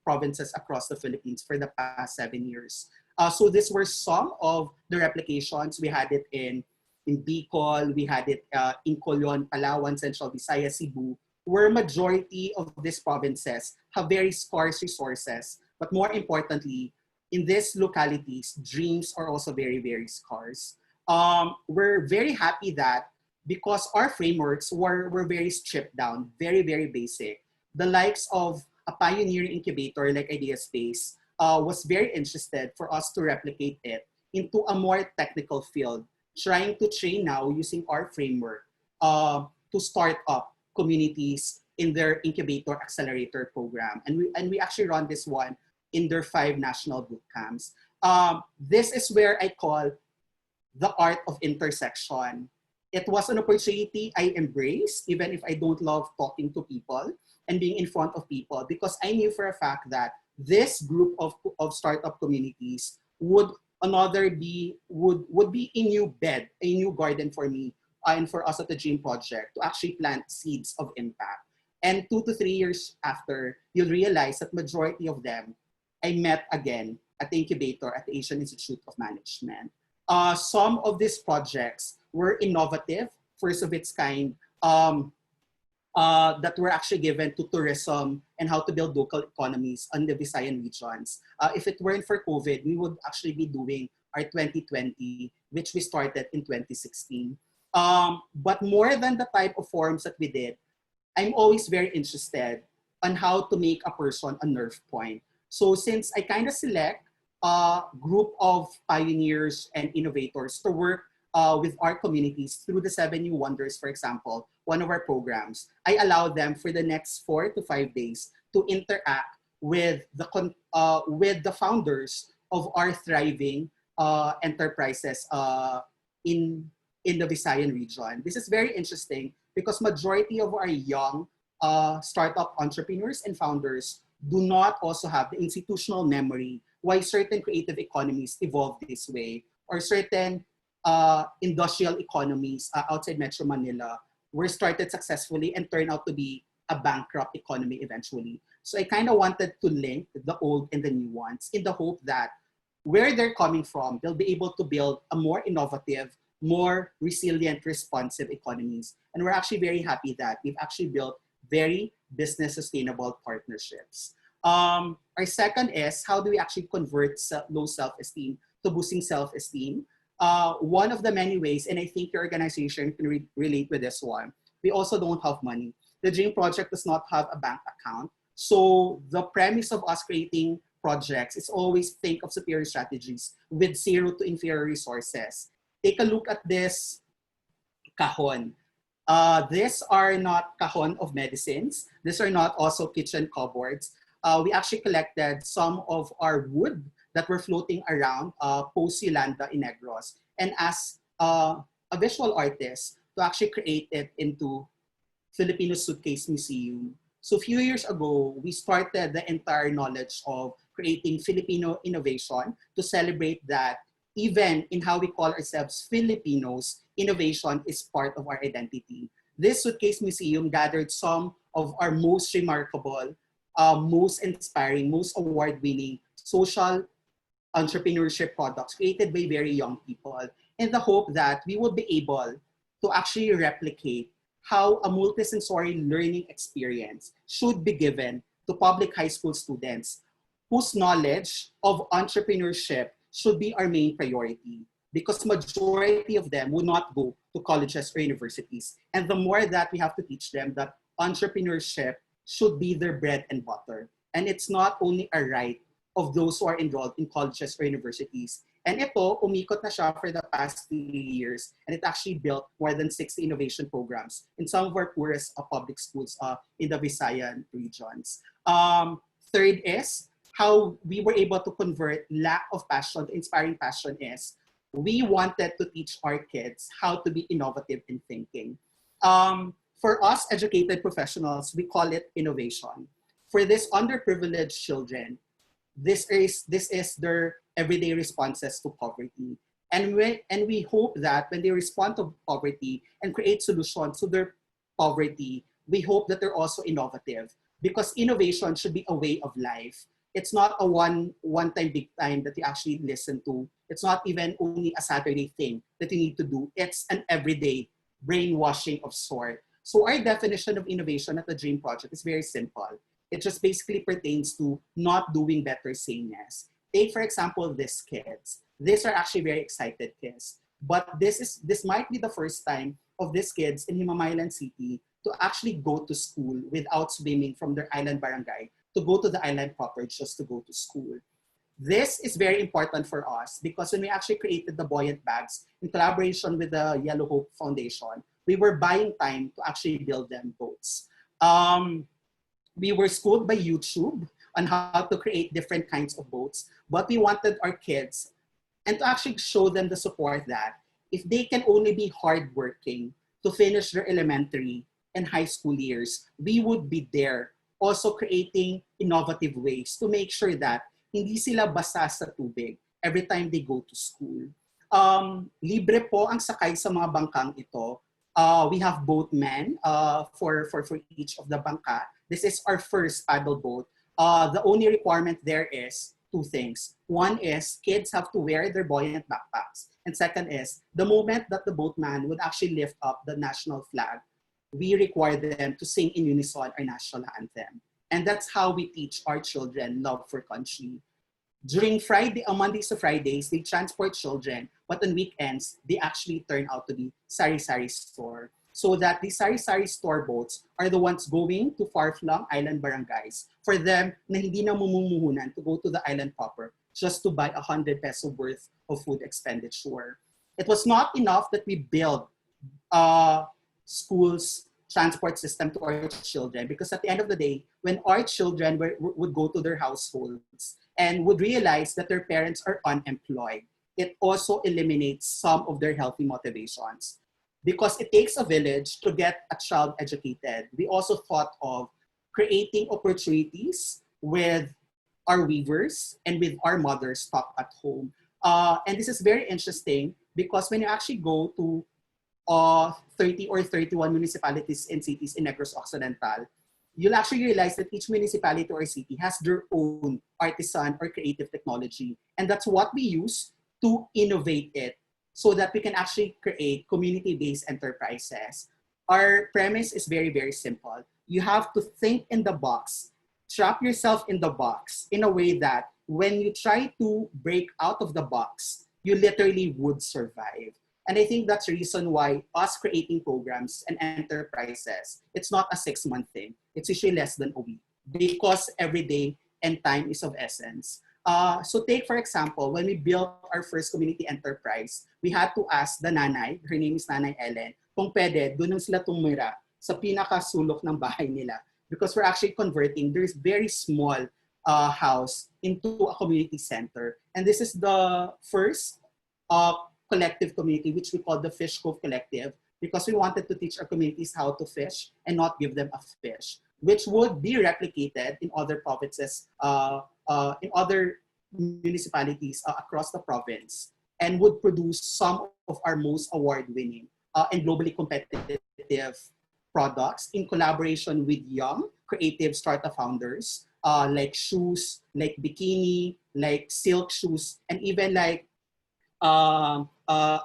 provinces across the Philippines for the past 7 years. So these were some of the replications. We had it in Bicol, we had it in Colon, Palawan, Central Visayas, Cebu, where majority of these provinces have very scarce resources. But more importantly, in these localities, dreams are also very, very scarce. We're very happy that because our frameworks were very stripped down, very, very basic, the likes of a pioneering incubator like Idea Space was very interested for us to replicate it into a more technical field, trying to train now using our framework to start up communities in their incubator accelerator program. And we actually run this one in their 5 national boot camps. This is where I call the art of intersection. It was an opportunity I embraced, even if I don't love talking to people and being in front of people, because I knew for a fact that this group of startup communities would be a new bed, a new garden for me and for us at the Dream Project to actually plant seeds of impact. And 2 to 3 years after, you'll realize that majority of them I met again at the incubator at the Asian Institute of Management. Some of these projects were innovative, first of its kind, that were actually given to tourism and how to build local economies on the Visayan regions. If it weren't for COVID, we would actually be doing our 2020, which we started in 2016. But more than the type of forums that we did, I'm always very interested on how to make a person a nerve point. So since I kind of select a group of pioneers and innovators to work with our communities through the 7 New Wonders, for example, one of our programs, I allow them for the next 4 to 5 days to interact with the founders of our thriving enterprises in the Visayan region. This is very interesting because majority of our young startup entrepreneurs and founders do not also have the institutional memory why certain creative economies evolve this way, or certain industrial economies outside Metro Manila were started successfully and turned out to be a bankrupt economy eventually. So I kind of wanted to link the old and the new ones in the hope that where they're coming from, they'll be able to build a more innovative, more resilient, responsive economies. And we're actually very happy that we've actually built very business sustainable partnerships. Our second is, how do we actually convert low self-esteem to boosting self-esteem? One of the many ways, and I think your organization can relate with this one, we also don't have money. The Dream Project does not have a bank account. So the premise of us creating projects is always think of superior strategies with zero to inferior resources. Take a look at this cajon. These are not cajon of medicines. These are not also kitchen cupboards. We actually collected some of our wood that were floating around post Yolanda in Negros, and as a visual artist to actually create it into Filipino Suitcase Museum. So a few years ago, we started the entire knowledge of creating Filipino innovation to celebrate that even in how we call ourselves Filipinos, innovation is part of our identity. This Suitcase Museum gathered some of our most remarkable, most inspiring, most award-winning social entrepreneurship products created by very young people, in the hope that we would be able to actually replicate how a multisensory learning experience should be given to public high school students whose knowledge of entrepreneurship should be our main priority, because majority of them would not go to colleges or universities. And the more that we have to teach them that entrepreneurship should be their bread and butter. And it's not only a right of those who are enrolled in colleges or universities. And ito, umikot na siya for the past 3 years, and it actually built more than 60 innovation programs in some of our poorest public schools in the Visayan regions. Third is, how we were able to convert lack of passion to inspiring passion is, we wanted to teach our kids how to be innovative in thinking. For us educated professionals, we call it innovation. For this underprivileged children, this is their everyday responses to poverty. And we hope that when they respond to poverty and create solutions to their poverty, we hope that they're also innovative, because innovation should be a way of life. It's not a one-time big time that you actually listen to. It's not even only a Saturday thing that you need to do. It's an everyday brainwashing of sort. So our definition of innovation at the Dream Project is very simple. It just basically pertains to not doing better sameness. Take, for example, these kids. These are actually very excited kids. But this might be the first time of these kids in Himamaylan City to actually go to school without swimming from their island barangay to go to the island proper just to go to school. This is very important for us because when we actually created the buoyant bags in collaboration with the Yellow Hope Foundation, we were buying time to actually build them boats. We were schooled by YouTube on how to create different kinds of boats, but we wanted our kids and to actually show them the support that if they can only be hardworking to finish their elementary and high school years, we would be there also creating innovative ways to make sure that hindi sila basa sa tubig every time they go to school. Libre po ang sakay sa mga bangkang ito. We have boatmen for each of the bangka. This is our first paddle boat. The only requirement there is two things. One is kids have to wear their buoyant backpacks. And second is the moment that the boatman would actually lift up the national flag, we require them to sing in unison our national anthem. And that's how we teach our children love for country. During Mondays to Fridays, they transport children, but on weekends, they actually turn out to be sari-sari store. So that the sari-sari store boats are the ones going to far-flung island barangays for them na hindi na mumumuhunan to go to the island proper just to buy 100 peso worth of food expenditure. It was not enough that we build schools transport system to our children, because at the end of the day, when our children would go to their households and would realize that their parents are unemployed, it also eliminates some of their healthy motivations. Because it takes a village to get a child educated, we also thought of creating opportunities with our weavers and with our mothers stock at home. And this is very interesting because when you actually go to 30 or 31 municipalities and cities in Negros Occidental, you'll actually realize that each municipality or city has their own artisan or creative technology. And that's what we use to innovate it so that we can actually create community-based enterprises. Our premise is very, very simple. You have to think in the box, trap yourself in the box in a way that when you try to break out of the box, you literally would survive. And I think that's the reason why us creating programs and enterprises, it's not a 6-month thing. It's usually less than a week because every day and time is of essence. So take, for example, when we built our first community enterprise, we had to ask the nanay, her name is Nanay Ellen, kung pwede, doon sila tumira sa pinakasulok ng bahay nila. Because we're actually converting this very small house into a community center. And this is the first collective community, which we call the Fish Cove Collective, because we wanted to teach our communities how to fish and not give them a fish, which would be replicated in other provinces, in other municipalities across the province, and would produce some of our most award-winning and globally competitive products in collaboration with young creative startup founders, like shoes, like bikini, like silk shoes, and even like a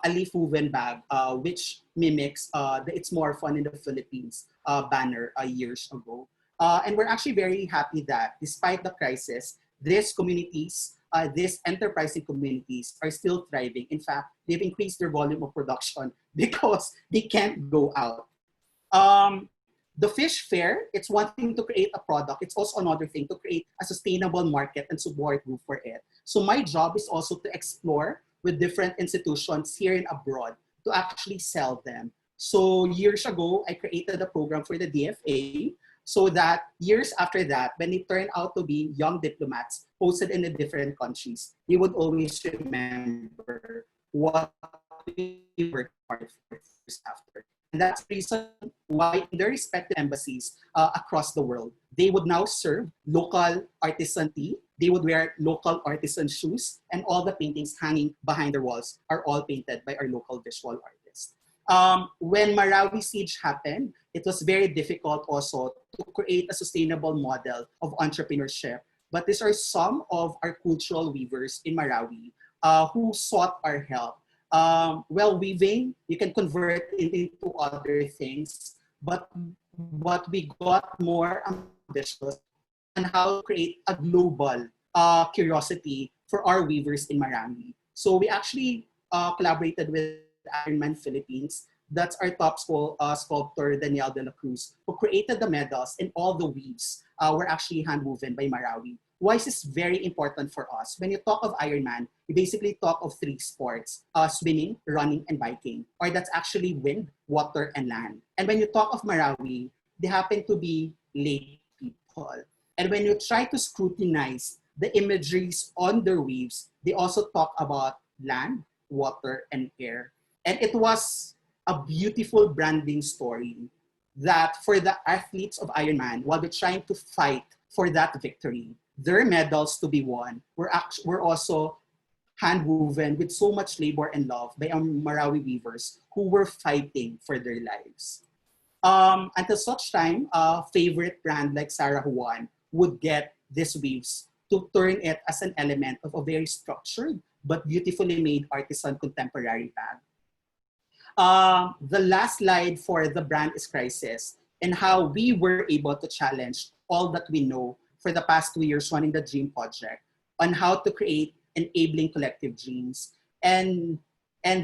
leaf woven bag, which mimics the It's More Fun in the Philippines banner years ago. And we're actually very happy that despite the crisis, these communities, these enterprising communities are still thriving. In fact, they've increased their volume of production because they can't go out. The fish fair, it's one thing to create a product. It's also another thing to create a sustainable market and support group for it. So my job is also to explore with different institutions here and abroad to actually sell them. So years ago, I created a program for the DFA so that years after that, when it turned out to be young diplomats posted in the different countries, they would always remember what we worked hard for years after. And that's the reason why in their respective embassies across the world, they would now serve local artisan tea, they would wear local artisan shoes, and all the paintings hanging behind their walls are all painted by our local visual artists. When Marawi siege happened, it was very difficult also to create a sustainable model of entrepreneurship. But these are some of our cultural weavers in Marawi who sought our help. Well, weaving, you can convert it into other things, but what we got more ambitious on how to create a global curiosity for our weavers in Marawi. So we actually collaborated with Iron Man Philippines. That's our top sculptor, Daniel de la Cruz, who created the medals, and all the weaves were actually hand-woven by Marawi. Why is this very important for us? When you talk of Ironman, you basically talk of 3 sports, swimming, running, and biking, or that's actually wind, water, and land. And when you talk of Marawi, they happen to be lake people. And when you try to scrutinize the imageries on their weaves, they also talk about land, water, and air. And it was a beautiful branding story that for the athletes of Ironman, while they're trying to fight for that victory, their medals to be won were also hand-woven with so much labor and love by our Marawi weavers who were fighting for their lives. Until such time, a favorite brand like Sarah Juan would get these weaves to turn it as an element of a very structured but beautifully made artisan contemporary bag. The last slide for the brand is Crisis, and how we were able to challenge all that we know for the past 2 years running the Dream Project on how to create enabling collective dreams. And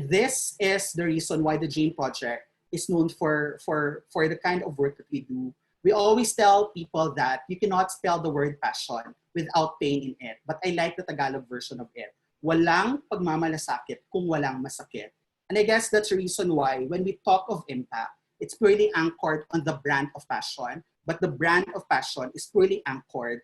this is the reason why the Dream Project is known for the kind of work that we do. We always tell people that you cannot spell the word passion without pain in it. But I like the Tagalog version of it. Walang pagmamalasakit kung walang masakit. And I guess that's the reason why when we talk of impact, it's purely anchored on the brand of passion, but the brand of passion is purely anchored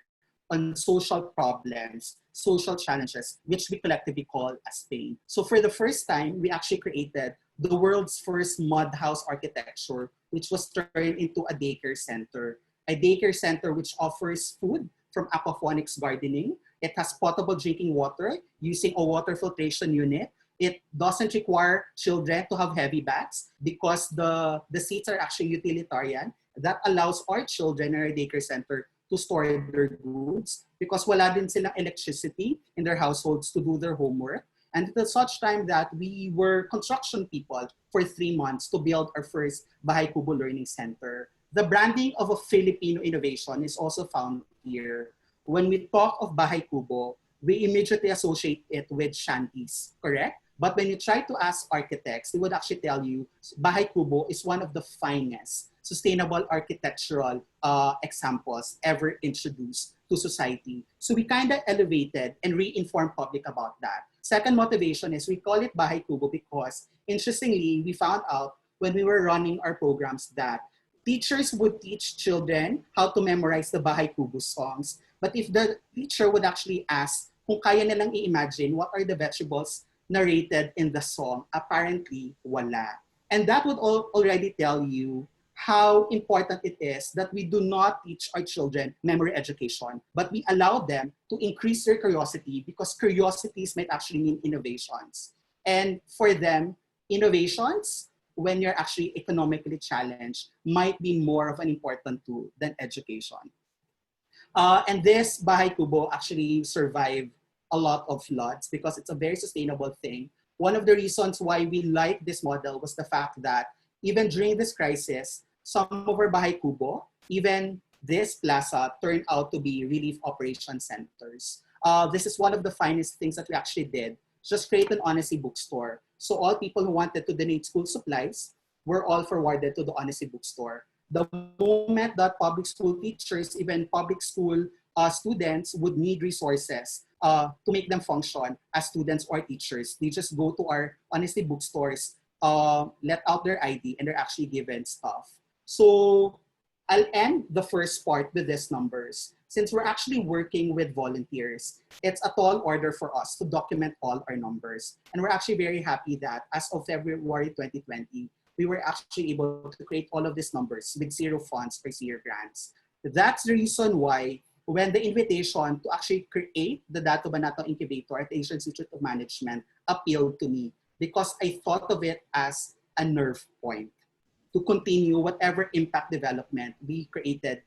on social problems, social challenges, which we collectively call as pain. So for the first time, we actually created the world's first mud house architecture, which was turned into a daycare center. A daycare center which offers food from aquaponics gardening. It has potable drinking water using a water filtration unit. It doesn't require children to have heavy baths because the seats are actually utilitarian. That allows our children in our daycare center to store their goods because wala din silang electricity in their households to do their homework. And until such time that we were construction people for 3 months to build our first Bahay Kubo Learning Center. The branding of a Filipino innovation is also found here. When we talk of Bahay Kubo, we immediately associate it with shanties, correct? But when you try to ask architects, they would actually tell you Bahay Kubo is one of the finest sustainable architectural examples ever introduced to society. So we kind of elevated and re-informed public about that. Second motivation is we call it Bahay Kubo because, interestingly, we found out when we were running our programs that teachers would teach children how to memorize the Bahay Kubo songs. But if the teacher would actually ask kung kaya nilang i-imagine what are the vegetables narrated in the song, apparently wala. And that would already tell you how important it is that we do not teach our children memory education, but we allow them to increase their curiosity because curiosities might actually mean innovations. And for them, innovations, when you're actually economically challenged, might be more of an important tool than education. And this Bahay Kubo actually survived a lot of floods because it's a very sustainable thing. One of the reasons why we like this model was the fact that even during this crisis, some of our Bahay Kubo, even this plaza, turned out to be relief operation centers. This is one of the finest things that we actually did. Just create an honesty bookstore. So all people who wanted to donate school supplies were all forwarded to the honesty bookstore. The moment that public school teachers, even public school students would need resources to make them function as students or teachers, they just go to our honesty bookstores, let out their ID, and they're actually given stuff. So I'll end the first part with these numbers. Since we're actually working with volunteers, it's a tall order for us to document all our numbers. And we're actually very happy that as of February 2020, we were actually able to create all of these numbers with zero funds or zero grants. That's the reason why when the invitation to actually create the Dato Banato Incubator at the Asian Institute of Management appealed to me because I thought of it as a nerve point to continue whatever impact development we created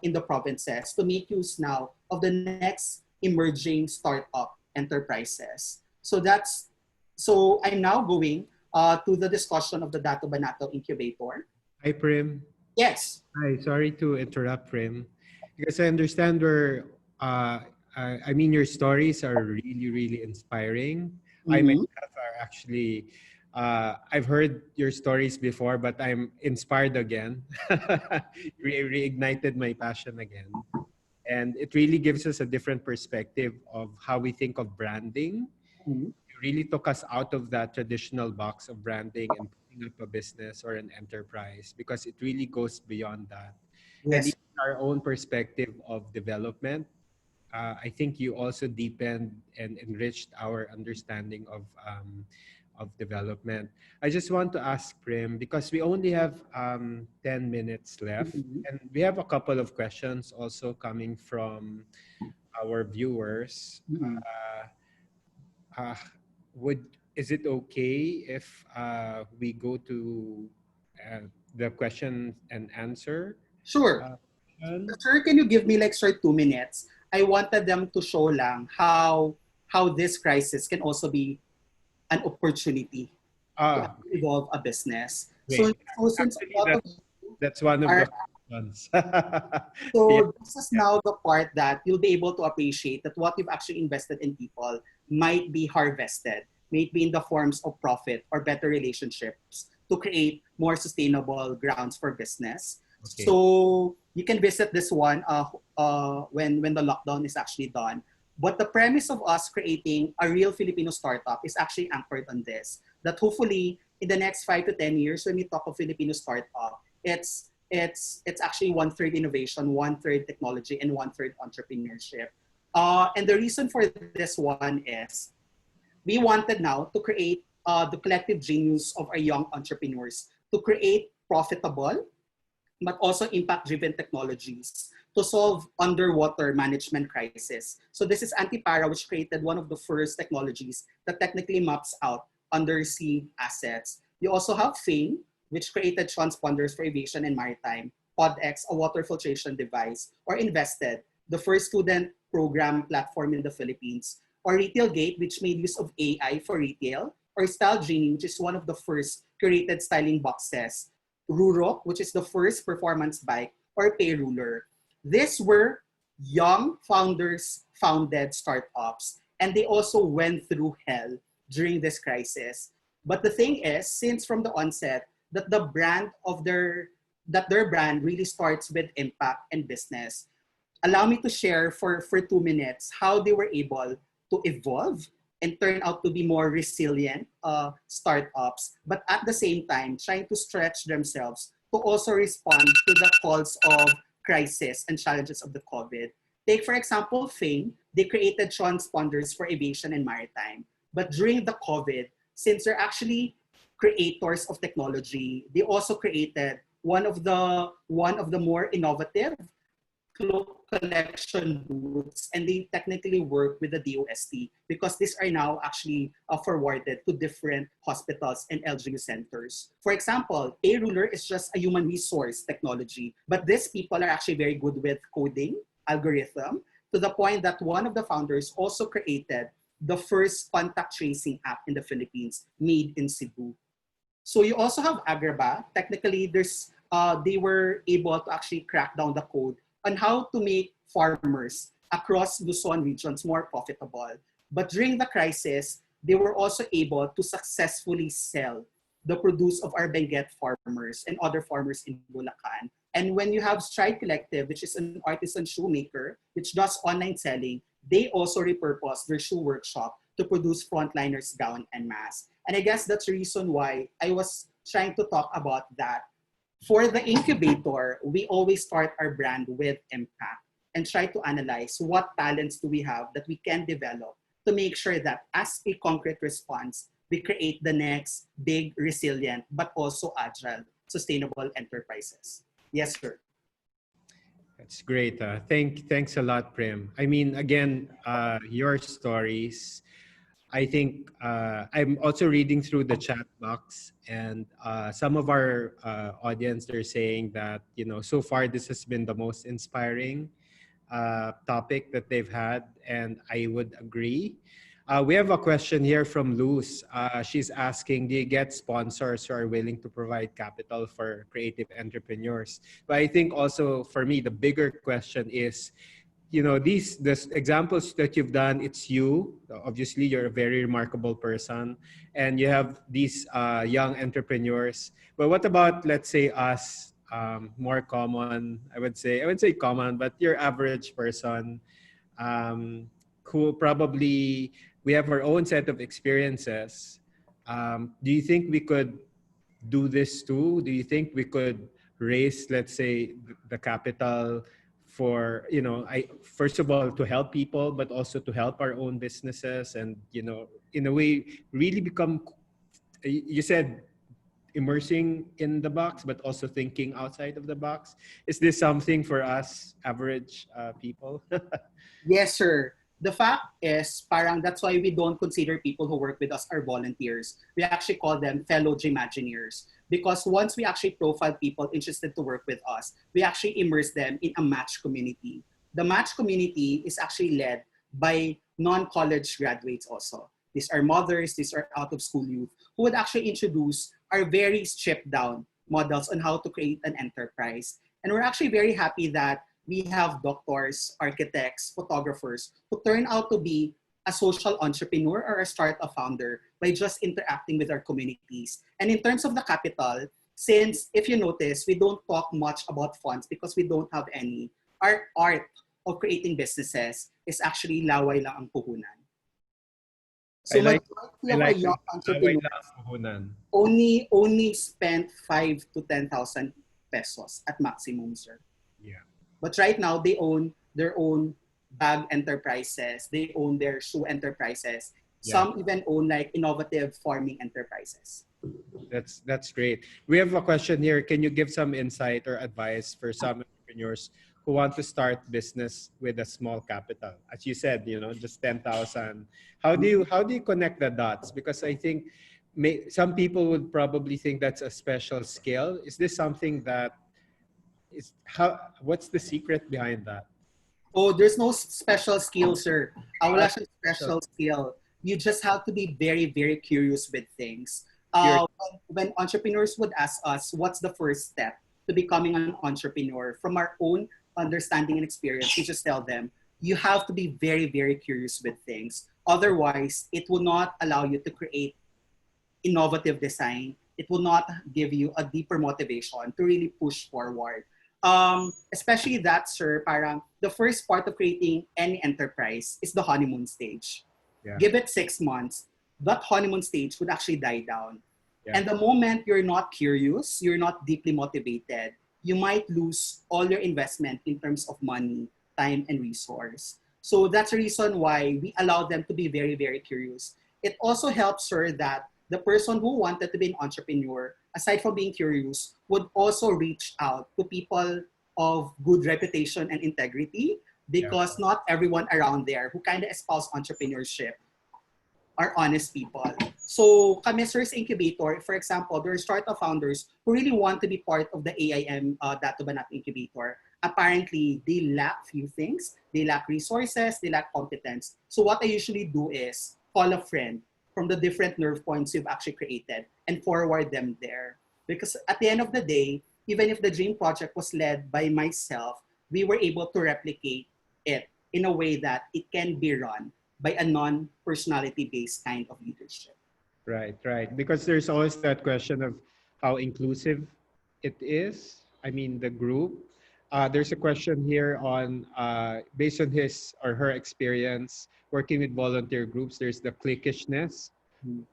in the provinces to make use now of the next emerging startup enterprises. So I'm now going to the discussion of the Dato Banato Incubator. Hi, Prim. Yes. Hi, sorry to interrupt, Prim. Because I understand I mean, your stories are really, really inspiring. Mm-hmm. I myself are actually, I've heard your stories before, but I'm inspired again. Reignited my passion again. And it really gives us a different perspective of how we think of branding. Mm-hmm. It really took us out of that traditional box of branding and putting up a business or an enterprise because it really goes beyond that. And Yes. even our own perspective of development, I think you also deepened and enriched our understanding of development. I just want to ask Prim, because we only have 10 minutes left, Mm-hmm. and we have a couple of questions also coming from our viewers. Mm-hmm. Uh, is it okay if we go to the question and answer? Sure. Question? Sir, can you give me like 2 minutes? I wanted them to show lang how this crisis can also be an opportunity to Ah, actually evolve a business. So, great. so since a Actually, lot of you that's one of are, the questions. Yeah, so this is now the part that you'll be able to appreciate that what you've actually invested in people might be harvested, might be in the forms of profit or better relationships to create more sustainable grounds for business. okay. So you can visit this one when the lockdown is actually done. But the premise of us creating a real Filipino startup is actually anchored on this, that hopefully in the next 5 to 10 years, when we talk of Filipino startup, it's actually 1/3 innovation, 1/3 technology, and 1/3 entrepreneurship. And the reason for this one is we wanted now to create the collective genius of our young entrepreneurs to create profitable but also impact-driven technologies to solve underwater management crisis. So this is Antipara, which created one of the first technologies that technically maps out undersea assets. You also have FAME, which created transponders for aviation and maritime, PodX, a water filtration device, or Invested, the first student program platform in the Philippines, or Retail Gate, which made use of AI for retail, or Style Genie, which is one of the first curated styling boxes, Rurok, which is the first performance bike, or Payruler. These were young founders founded startups, and they also went through hell during this crisis. But the thing is, since from the onset, that their brand really starts with impact and business. Allow me to share for 2 minutes how they were able to evolve and turn out to be more resilient startups, but at the same time, trying to stretch themselves to also respond to the calls of crisis and challenges of the COVID. Take, for example, FAME, they created transponders for aviation and maritime. But during the COVID, since they're actually creators of technology, they also created one of the more innovative cloak collection booths, and they technically work with the DOST because these are now actually forwarded to different hospitals and LGU centers. For example, Payruler is just a human resource technology, but these people are actually very good with coding, algorithm, to the point that one of the founders also created the first contact tracing app in the Philippines made in Cebu. So you also have Agraba. Technically, they were able to actually crack down the code on how to make farmers across Luzon regions more profitable. But during the crisis, they were also able to successfully sell the produce of our Benguet farmers and other farmers in Bulacan. And when you have Stride Collective, which is an artisan shoemaker, which does online selling, they also repurpose their shoe workshop to produce frontliners gown and mask. And I guess that's the reason why I was trying to talk about that. For the incubator, we always start our brand with impact and try to analyze what talents do we have that we can develop to make sure that as a concrete response, we create the next big, resilient, but also agile, sustainable enterprises. Yes, sir. That's great. Thanks a lot, Prim. I mean, again, your stories. I think I'm also reading through the chat box, and some of our audience, they're saying that, so far this has been the most inspiring topic that they've had, and I would agree. We have a question here from Luz. She's asking, do you get sponsors who are willing to provide capital for creative entrepreneurs? But I think also for me, the bigger question is, these examples that you've done, it's you. Obviously, you're a very remarkable person, and you have these young entrepreneurs. But what about, let's say, us, more common? I would say common, but your average person, who probably we have our own set of experiences. Do you think we could do this too? Do you think we could raise, let's say, the capital for, first of all, to help people, but also to help our own businesses and, in a way, really become, you said, immersing in the box, but also thinking outside of the box. Is this something for us average people? Yes, sir. The fact is, parang that's why we don't consider people who work with us our volunteers. We actually call them fellow Gimagineers. Because once we actually profile people interested to work with us, we actually immerse them in a match community. The match community is actually led by non-college graduates also. These are mothers, these are out-of-school youth who would actually introduce our very stripped down models on how to create an enterprise. And we're actually very happy that we have doctors, architects, photographers who turn out to be a social entrepreneur or a startup founder by just interacting with our communities. And in terms of the capital, since if you notice, we don't talk much about funds because we don't have any, our art of creating businesses is actually laway lang ang puhunan. So like majority I of our like young away entrepreneurs lang puhunan. only spent 5 to 10,000 pesos at maximum, sir. Yeah. But right now they own their own bag enterprises, they own their shoe enterprises. Yeah. Some even own like innovative farming enterprises. That's great. We have a question here. Can you give some insight or advice for some entrepreneurs who want to start business with a small capital? As you said, just 10,000. How do you connect the dots? Because I think some people would probably think that's a special skill. Is this something that is how? What's the secret behind that? Oh, there's no special skill, sir. Wala How siyang special? special skill. You just have to be very, very curious with things. Curious. When entrepreneurs would ask us, what's the first step to becoming an entrepreneur? From our own understanding and experience, we just tell them, you have to be very, very curious with things. Otherwise, it will not allow you to create innovative design. It will not give you a deeper motivation to really push forward. Especially that, sir, parang the first part of creating any enterprise is the honeymoon stage. Yeah. Give it 6 months, that honeymoon stage would actually die down. Yeah. And the moment you're not curious, you're not deeply motivated, you might lose all your investment in terms of money, time, and resource. So that's the reason why we allow them to be very, very curious. It also helps, sir, that the person who wanted to be an entrepreneur, aside from being curious, would also reach out to people of good reputation and integrity, Yeah. because not everyone around there who kind of espouse entrepreneurship are honest people. So kami, Sir's Incubator, for example, there are startup founders who really want to be part of the AIM Dato Banat Incubator. Apparently, they lack few things. They lack resources, they lack competence. So what I usually do is call a friend from the different nerve points you've actually created and forward them there. Because at the end of the day, even if the dream project was led by myself, we were able to replicate it in a way that it can be run by a non-personality based kind of leadership. Right, right. Because there's always that question of how inclusive it is. I mean, the group. There's a question here on based on his or her experience working with volunteer groups. There's the cliquishness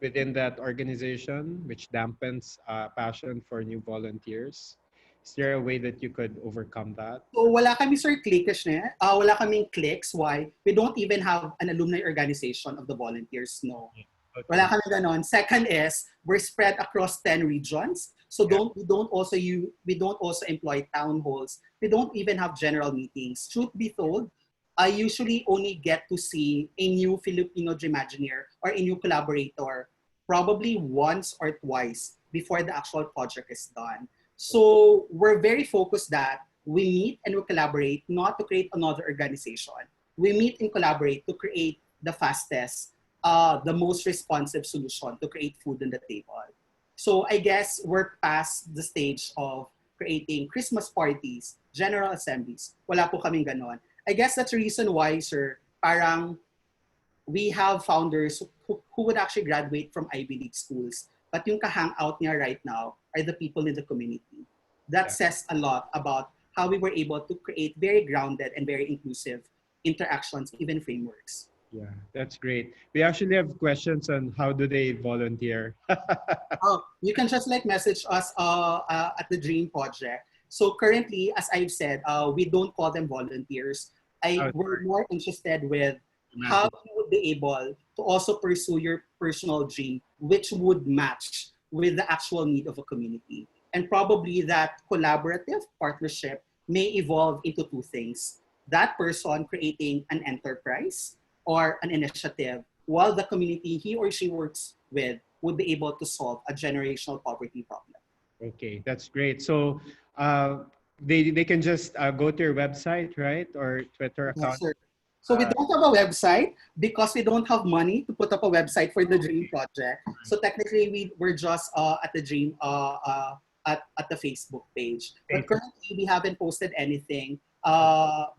within that organization, which dampens passion for new volunteers. Is there a way that you could overcome that? So wala kami, sir, cliquish na. Wala kaming cliques. Why? We don't even have an alumni organization of the volunteers. No. Wala Okay. kami ganon. Second is we're spread across 10 regions. So Yeah. we don't also employ town halls. We don't even have general meetings. Truth be told, I usually only get to see a new Filipino Dreamimagineer or a new collaborator probably once or twice before the actual project is done. So we're very focused that we meet and we collaborate not to create another organization. We meet and collaborate to create the fastest, the most responsive solution to create food on the table. So I guess we're past the stage of creating Christmas parties, general assemblies. Wala po kaming ganon. I guess that's the reason why, sir, parang we have founders who would actually graduate from Ivy League schools. But yung ka-hangout niya right now are the people in the community. That Yeah. says a lot about how we were able to create very grounded and very inclusive interactions, even frameworks. Yeah, that's great. We actually have questions on how do they volunteer. Oh, you can just like message us at the Dream Project. So currently, as I've said, we don't call them volunteers. Oh, We're sorry. more interested with how Imagine. you would be able to also pursue your personal dream, which would match with the actual need of a community. And probably that collaborative partnership may evolve into two things. That person creating an enterprise or an initiative, while the community he or she works with would be able to solve a generational poverty problem. Okay, that's great. So they can just go to your website, right? Or Twitter Yes, account. sir. So we Uh, don't have a website because we don't have money to put up a website for the Dream Project. So technically, we're just at the Dream at the Facebook page. But Facebook. currently, we haven't posted anything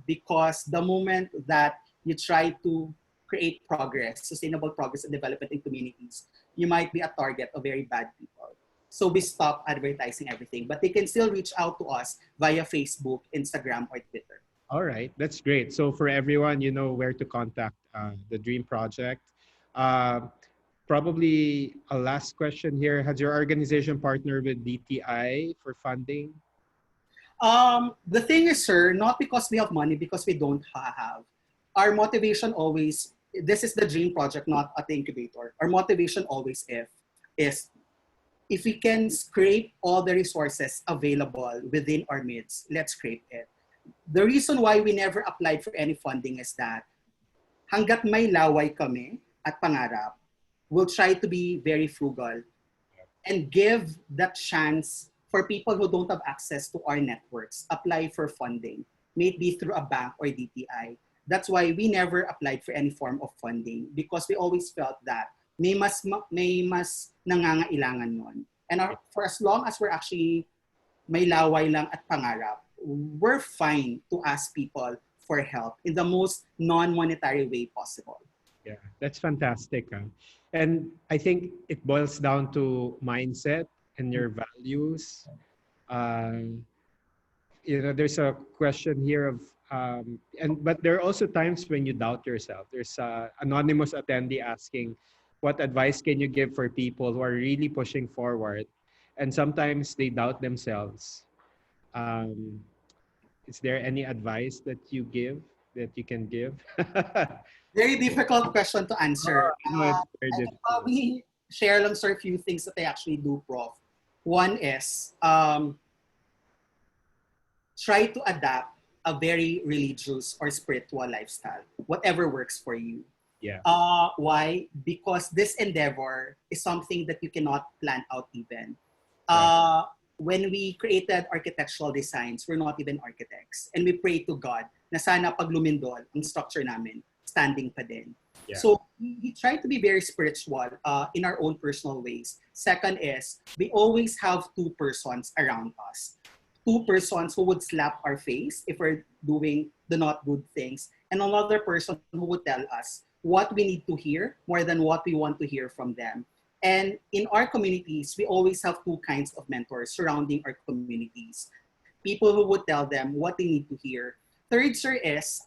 because the moment that you try to create progress, sustainable progress and development in communities, you might be a target of very bad people. So we stop advertising everything, but they can still reach out to us via Facebook, Instagram, or Twitter. All right, that's great. So for everyone, you know where to contact the Dream Project. Uh, Probably a last question here. Has your organization partnered with DTI for funding? The thing is, sir, not because we have money, because we don't have. Our motivation always, this is the dream project, not at the incubator. Our motivation always is if we can scrape all the resources available within our midst, let's scrape it. The reason why we never applied for any funding is that hanggat may laway kami at pangarap, we'll try to be very frugal and give that chance for people who don't have access to our networks, apply for funding, may it be through a bank or DTI. That's why we never applied for any form of funding because we always felt that may mas nangangailangan nun. And for as long as we're actually may laway lang at pangarap, we're fine to ask people for help in the most non-monetary way possible. Yeah, that's fantastic. And I think it boils down to mindset and your values. There's a question here of, but there are also times when you doubt yourself. There's a anonymous attendee asking, what advice can you give for people who are really pushing forward? And sometimes they doubt themselves. Um, is there any advice that you can give? Very difficult question to answer. No, it's very I can difficult. probably share lang, sir, a few things that I actually do, Prof. One is try to adapt a very religious or spiritual lifestyle, whatever works for you. Yeah. Why? Because this endeavor is something that you cannot plan out even. Right. When we created architectural designs, we're not even architects. And we pray to God na sana pag lumindol ang structure namin, standing pa din. Yeah. So we try to be very spiritual in our own personal ways. Second is, we always have two persons around us. Two persons who would slap our face if we're doing the not good things, and another person who would tell us what we need to hear more than what we want to hear from them. And in our communities, we always have two kinds of mentors surrounding our communities. People who would tell them what they need to hear. Third, sir, is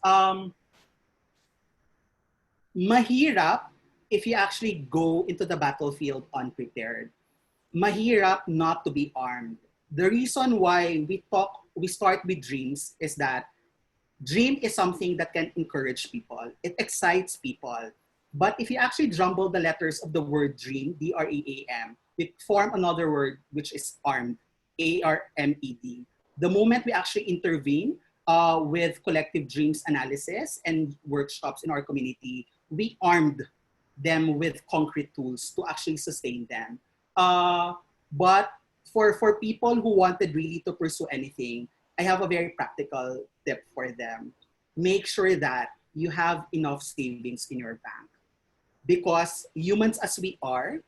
mahirap if you actually go into the battlefield unprepared. Mahirap not to be armed. The reason why we start with dreams is that dream is something that can encourage people. It excites people. But if you actually jumble the letters of the word dream, D-R-E-A-M, we form another word which is armed, A-R-M-E-D. The moment we actually intervene with collective dreams analysis and workshops in our community, we armed them with concrete tools to actually sustain them. But for people who wanted really to pursue anything, I have a very practical tip for them. Make sure that you have enough savings in your bank. Because humans as we are,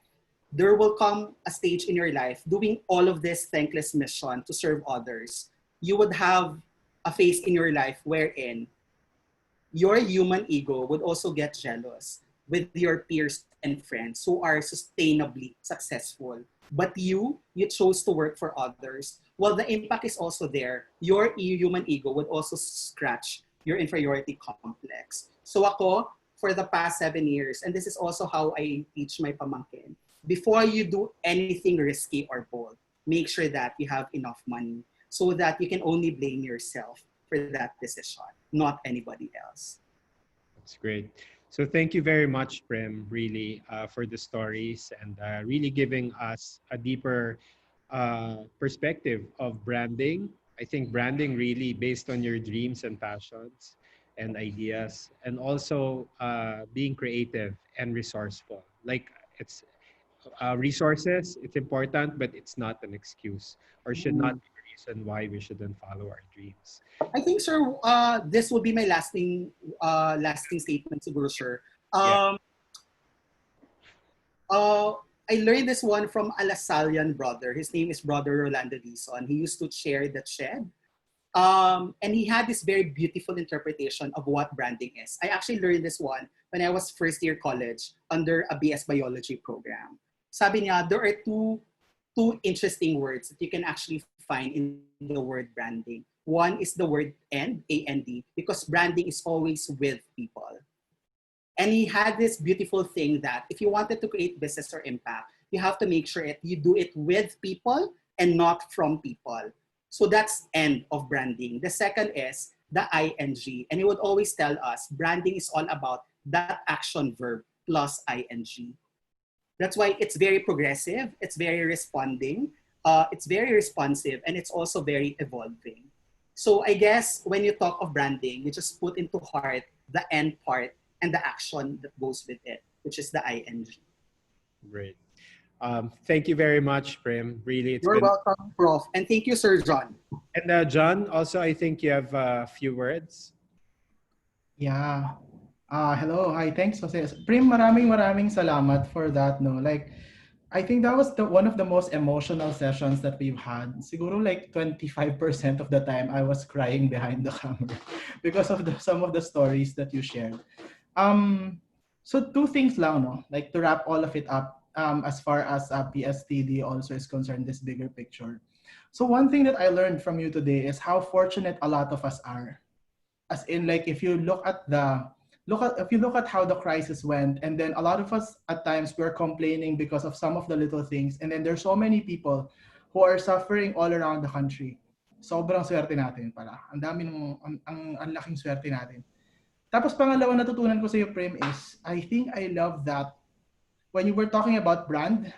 there will come a stage in your life doing all of this thankless mission to serve others. You would have a phase in your life wherein your human ego would also get jealous with your peers and friends who are sustainably successful. But you chose to work for others. Well, the impact is also there. Your human ego would also scratch your inferiority complex. So ako, for the past 7 years, and this is also how I teach my pamangkin, before you do anything risky or bold, make sure that you have enough money so that you can only blame yourself for that decision, not anybody else. That's great. So thank you very much, Prim, really, for the stories and really giving us a deeper perspective of branding. I think branding really based on your dreams and passions and ideas, and also being creative and resourceful. Like it's resources, it's important, but it's not an excuse or should not be the reason why we shouldn't follow our dreams. I think, sir, this will be my lasting statement, siguro, sir. Yeah. I learned this one from a Lasallian brother. His name is Brother Rolando Dizon. He used to chair the shed. And he had this very beautiful interpretation of what branding is. I actually learned this one when I was first year college under a BS Biology program. Sabi niya, there are two interesting words that you can actually find in the word branding. One is the word and, A-N-D, because branding is always with people. And he had this beautiful thing that if you wanted to create business or impact, you have to make sure you do it with people and not from people. So that's end of branding. The second is the ing. And he would always tell us branding is all about that action verb plus ing. That's why it's very progressive, it's very responding, it's very responsive, and it's also very evolving. So I guess when you talk of branding, you just put into heart the end part and the action that goes with it, which is the ing. Great. Thank you very much, Prim. Really, it's You're been. welcome, Prof. And thank you, Sir John. And John, also, I think you have a few words. Yeah. Hello. Hi. Thanks, Jose. Prim, maraming salamat for that, no? Like, I think that was one of the most emotional sessions that we've had. Siguro like 25% of the time I was crying behind the camera because of some of the stories that you shared. So two things lang, no? Like to wrap all of it up, as far as PSTD also is concerned, this bigger picture. So one thing that I learned from you today is how fortunate a lot of us are. As in, like, if you look at how the crisis went, and then a lot of us at times we're complaining because of some of the little things, and then there's so many people who are suffering all around the country. Sobrang swerte natin pala. Ang dami ng ang laking swerte natin. Tapos pangalawa natutunan ko sa iyo, Prim, is I think I love that when you were talking about brand,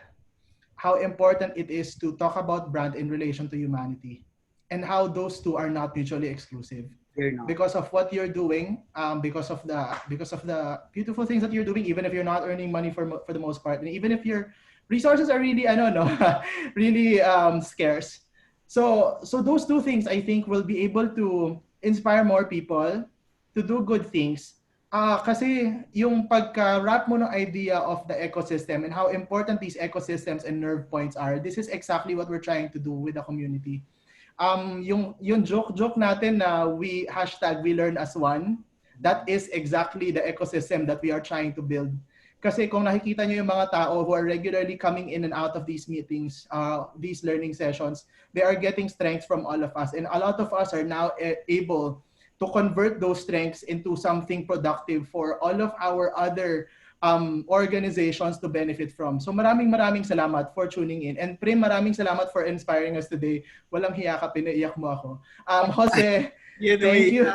how important it is to talk about brand in relation to humanity, and how those two are not mutually exclusive. Because of what you're doing, because of the beautiful things that you're doing, even if you're not earning money for the most part, and even if your resources are really, I don't know, really scarce. So those two things, I think, will be able to inspire more people to do good things. Kasi yung pagka-wrap mo ng idea of the ecosystem and how important these ecosystems and nerve points are, this is exactly what we're trying to do with the community. Yung joke natin na we learn as one, that is exactly the ecosystem that we are trying to build. Kasi kung nakikita nyo yung mga tao who are regularly coming in and out of these meetings, these learning sessions, they are getting strength from all of us. And a lot of us are now able to convert those strengths into something productive for all of our other organizations to benefit from. So maraming salamat for tuning in. And Prim, maraming salamat for inspiring us today. Walang hiya ka, pinaiyak mo ako. Jose, thank you.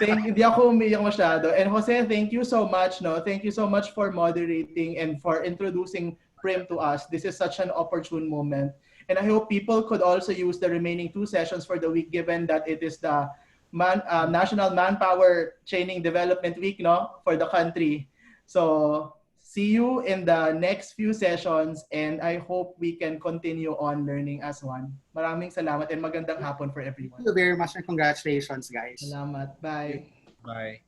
Hindi ako umiyak masyado. And Jose, thank you so much. No? Thank you so much for moderating and for introducing Prim to us. This is such an opportune moment. And I hope people could also use the remaining 2 sessions for the week, given that it is the National Manpower Training Development Week, no, for the country. So see you in the next few sessions, and I hope we can continue on learning as one. Maraming salamat and magandang hapon for everyone. Thank you very much and congratulations, guys. Salamat. Bye. Bye.